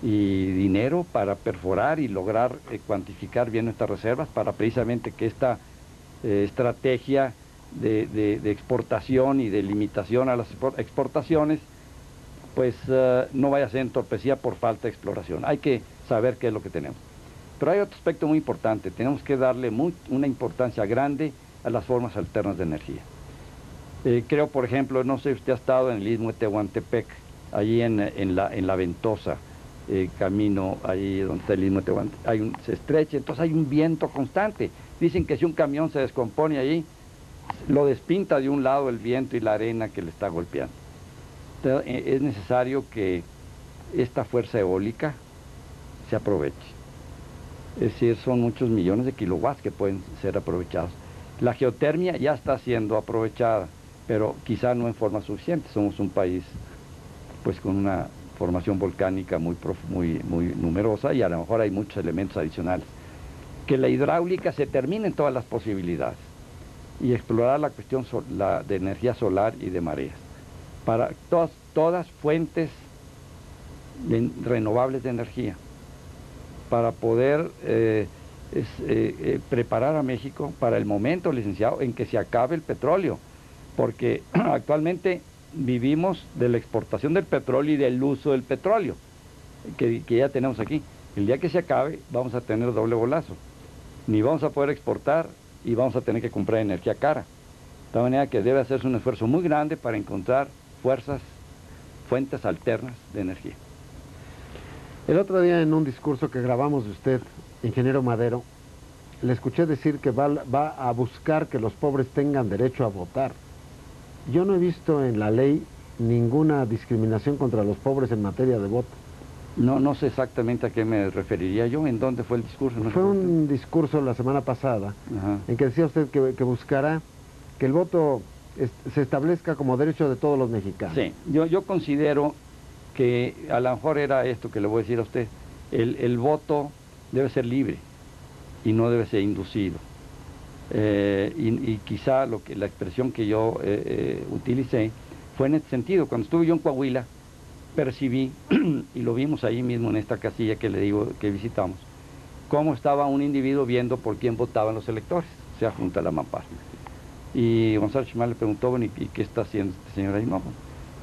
y dinero para perforar y lograr cuantificar bien nuestras reservas, para precisamente que esta estrategia de exportación y de limitación a las exportaciones, pues no vaya a ser entorpecida por falta de exploración. Hay que saber qué es lo que tenemos. Pero hay otro aspecto muy importante, tenemos que darle una importancia grande a las formas alternas de energía. Creo, por ejemplo, no sé si usted ha estado en el Istmo de Tehuantepec, allí en la Ventosa, camino ahí donde está el Istmo de Tehuantepec, se estrecha, entonces hay un viento constante. Dicen que si un camión se descompone allí, lo despinta de un lado el viento y la arena que le está golpeando. Entonces, es necesario que esta fuerza eólica se aproveche. Es decir, son muchos millones de kilowatts que pueden ser aprovechados. La geotermia ya está siendo aprovechada, pero quizá no en forma suficiente. Somos un país pues con una formación volcánica muy numerosa y a lo mejor hay muchos elementos adicionales. Que la hidráulica se termine en todas las posibilidades y explorar la cuestión de energía solar y de mareas para todas fuentes renovables de energía, para poder preparar a México para el momento, licenciado, en que se acabe el petróleo, porque actualmente vivimos de la exportación del petróleo y del uso del petróleo, que ya tenemos aquí. El día que se acabe vamos a tener doble bolazo, ni vamos a poder exportar y vamos a tener que comprar energía cara. De tal manera que debe hacerse un esfuerzo muy grande para encontrar fuentes alternas de energía. El otro día en un discurso que grabamos de usted, ingeniero Madero, le escuché decir que va a buscar que los pobres tengan derecho a votar. Yo no he visto en la ley ninguna discriminación contra los pobres en materia de voto. No sé exactamente a qué me referiría yo. ¿En dónde fue el discurso? No fue un discurso la semana pasada, ajá, en que decía usted que buscará que el voto se establezca como derecho de todos los mexicanos. Sí, yo considero que a lo mejor era esto que le voy a decir a usted. El voto debe ser libre y no debe ser inducido. Y quizá la expresión que yo utilicé fue en este sentido. Cuando estuve yo en Coahuila, percibí, y lo vimos ahí mismo en esta casilla que le digo que visitamos, cómo estaba un individuo viendo por quién votaban los electores, o sea, junto a la mampara. Y Gonzalo Chimal le preguntó, bueno, ¿y qué está haciendo este señor ahí? No,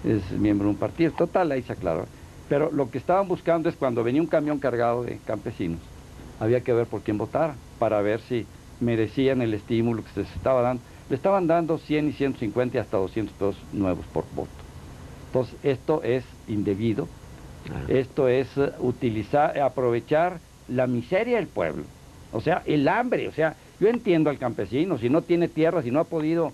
es miembro de un partido. Total, ahí se aclaró. Pero lo que estaban buscando es cuando venía un camión cargado de campesinos, había que ver por quién votara, para ver si merecían el estímulo que se les estaba dando. Le estaban dando 100 y 150 y hasta 200 pesos nuevos por voto. Entonces, esto es indebido, esto es aprovechar la miseria del pueblo, o sea, el hambre. O sea, yo entiendo al campesino, si no tiene tierra, si no ha podido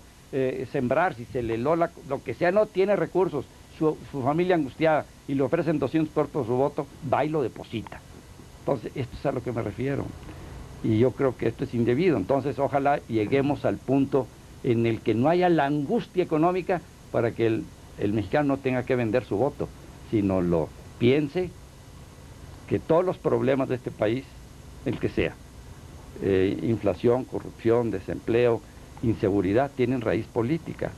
sembrar, si se le lo que sea, no tiene recursos, su familia angustiada, y le ofrecen 200 pesos por su voto, va y lo deposita. Entonces, esto es a lo que me refiero, y yo creo que esto es indebido. Entonces, ojalá lleguemos al punto en el que no haya la angustia económica para que el mexicano no tenga que vender su voto, sino lo piense, que todos los problemas de este país, el que sea, inflación, corrupción, desempleo, inseguridad, tienen raíz política,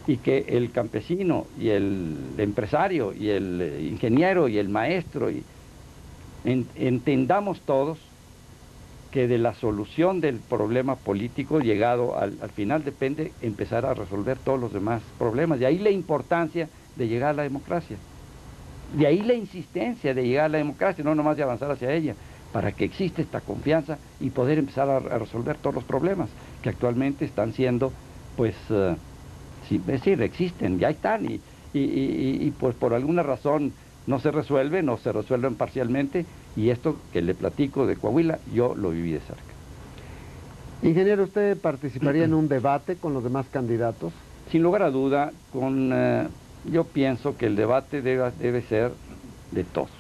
y que el campesino y el empresario y el ingeniero y el maestro, entendamos todos que de la solución del problema político llegado al final depende empezar a resolver todos los demás problemas. De ahí la importancia de llegar a la democracia. De ahí la insistencia de llegar a la democracia, no nomás de avanzar hacia ella, para que exista esta confianza y poder empezar a resolver todos los problemas que actualmente están siendo, pues, es decir, existen, ya están, y pues por alguna razón no se resuelven parcialmente, y esto que le platico de Coahuila, yo lo viví de cerca. Ingeniero, ¿usted participaría en un debate con los demás candidatos? Sin lugar a duda, yo pienso que el debate debe ser de todos.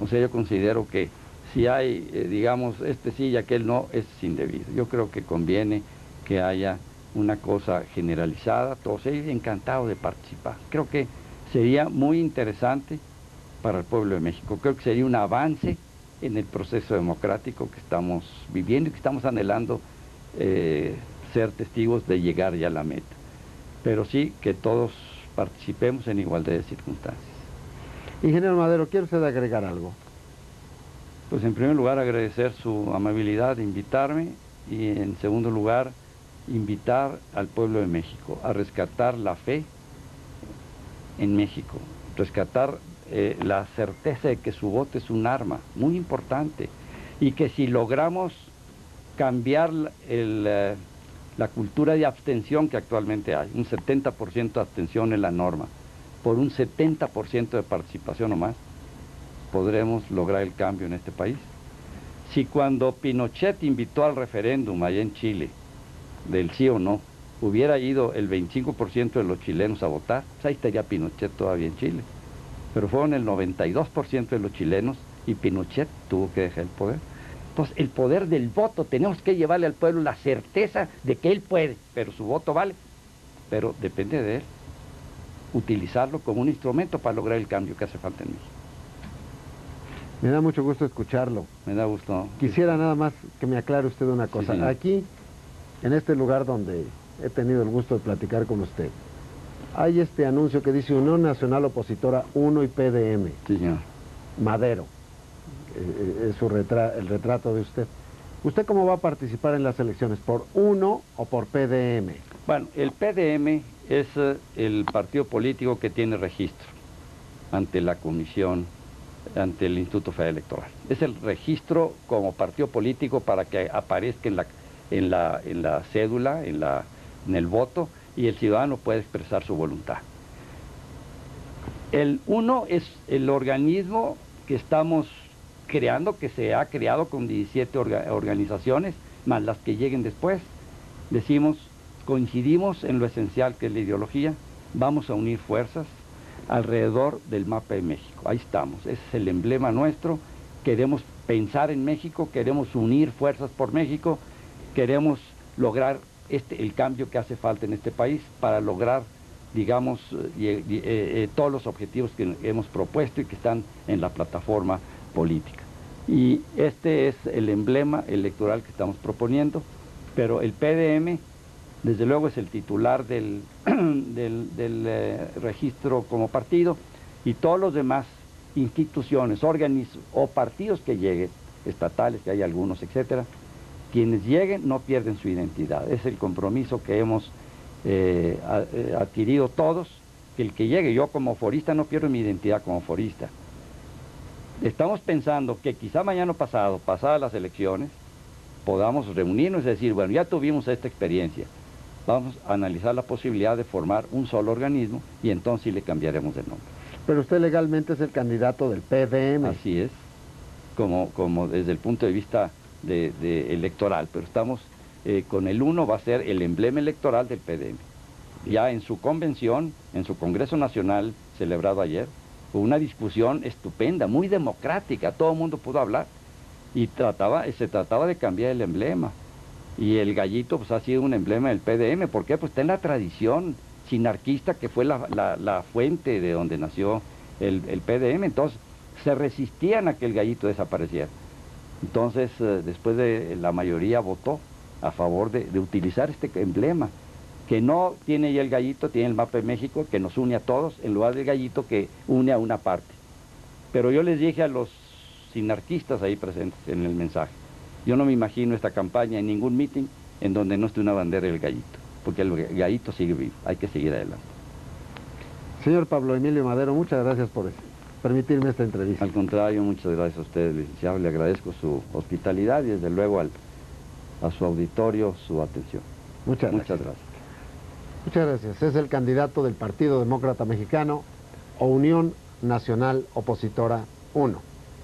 O sea, yo considero que si hay, digamos, este sí y aquel no, es indebido. Yo creo que conviene que haya una cosa generalizada, todos ellos encantados de participar. Creo que sería muy interesante para el pueblo de México. Creo que sería un avance en el proceso democrático que estamos viviendo y que estamos anhelando ser testigos de llegar ya a la meta. Pero sí que todos participemos en igualdad de circunstancias. Ingeniero Madero, ¿quiere usted agregar algo? Pues en primer lugar agradecer su amabilidad de invitarme, y en segundo lugar invitar al pueblo de México a rescatar la fe en México, rescatar la certeza de que su voto es un arma muy importante, y que si logramos cambiar la cultura de abstención que actualmente hay, un 70% de abstención es la norma, por un 70% de participación o más, podremos lograr el cambio en este país. Si cuando Pinochet invitó al referéndum allá en Chile, del sí o no, hubiera ido el 25% de los chilenos a votar, pues ahí estaría Pinochet todavía en Chile. pero fueron el 92% de los chilenos y Pinochet tuvo que dejar el poder. Entonces, el poder del voto, tenemos que llevarle al pueblo la certeza de que él puede, pero su voto vale, pero depende de él, utilizarlo como un instrumento para lograr el cambio que hace falta en México. Me da mucho gusto escucharlo. Me da gusto. Quisiera nada más que me aclare usted una cosa. Sí, aquí, en este lugar donde he tenido el gusto de platicar con usted, hay este anuncio que dice Unión Nacional Opositora 1 y PDM. Sí, señor. Madero. Es el retrato de usted. ¿Usted cómo va a participar en las elecciones? ¿Por 1 o por PDM? Bueno, el PDM es el partido político que tiene registro ante la Comisión, ante el Instituto Federal Electoral. Es el registro como partido político para que aparezca en la cédula, en el voto, y el ciudadano puede expresar su voluntad. El 1 es el organismo que estamos creando, que se ha creado con 17 organizaciones, más las que lleguen después. Decimos, coincidimos en lo esencial que es la ideología, vamos a unir fuerzas alrededor del mapa de México. Ahí estamos, ese es el emblema nuestro. Queremos pensar en México, queremos unir fuerzas por México, queremos lograr el cambio que hace falta en este país para lograr, digamos, todos los objetivos que hemos propuesto y que están en la plataforma política. Y este es el emblema electoral que estamos proponiendo, pero el PDM, desde luego, es el titular del registro como partido, y todos los demás instituciones, organismos o partidos que lleguen, estatales, que hay algunos, etcétera, quienes lleguen no pierden su identidad. Es el compromiso que hemos adquirido todos, que el que llegue, yo como forista no pierdo mi identidad como forista. Estamos pensando que quizá mañana pasado, pasadas las elecciones, podamos reunirnos y decir, bueno, ya tuvimos esta experiencia, vamos a analizar la posibilidad de formar un solo organismo y entonces sí le cambiaremos de nombre. Pero usted legalmente es el candidato del PDM. Así es, como desde el punto de vista electoral, pero estamos con el 1 va a ser el emblema electoral del PDM. Ya en su convención, en su Congreso Nacional celebrado ayer, hubo una discusión estupenda, muy democrática, todo el mundo pudo hablar, y se trataba de cambiar el emblema. Y el gallito pues ha sido un emblema del PDM. ¿Por qué? Pues está en la tradición sinarquista que fue la fuente de donde nació el PDM. Entonces se resistían a que el gallito desapareciera. Entonces después la mayoría votó a favor de utilizar este emblema, que no tiene ya el gallito, tiene el mapa de México, que nos une a todos, en lugar del gallito que une a una parte. Pero yo les dije a los sinarquistas ahí presentes en el mensaje, yo no me imagino esta campaña en ningún meeting en donde no esté una bandera del gallito, porque el gallito sigue vivo, hay que seguir adelante. Señor Pablo Emilio Madero, muchas gracias por permitirme esta entrevista. Al contrario, muchas gracias a usted, licenciado, le agradezco su hospitalidad y desde luego a su auditorio su atención. Muchas gracias. Muchas gracias. Es el candidato del Partido Demócrata Mexicano o Unión Nacional Opositora 1.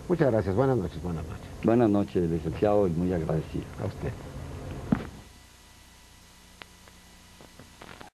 Muchas gracias. Buenas noches. Buenas noches. Buenas noches, licenciado, y muy agradecido. A usted.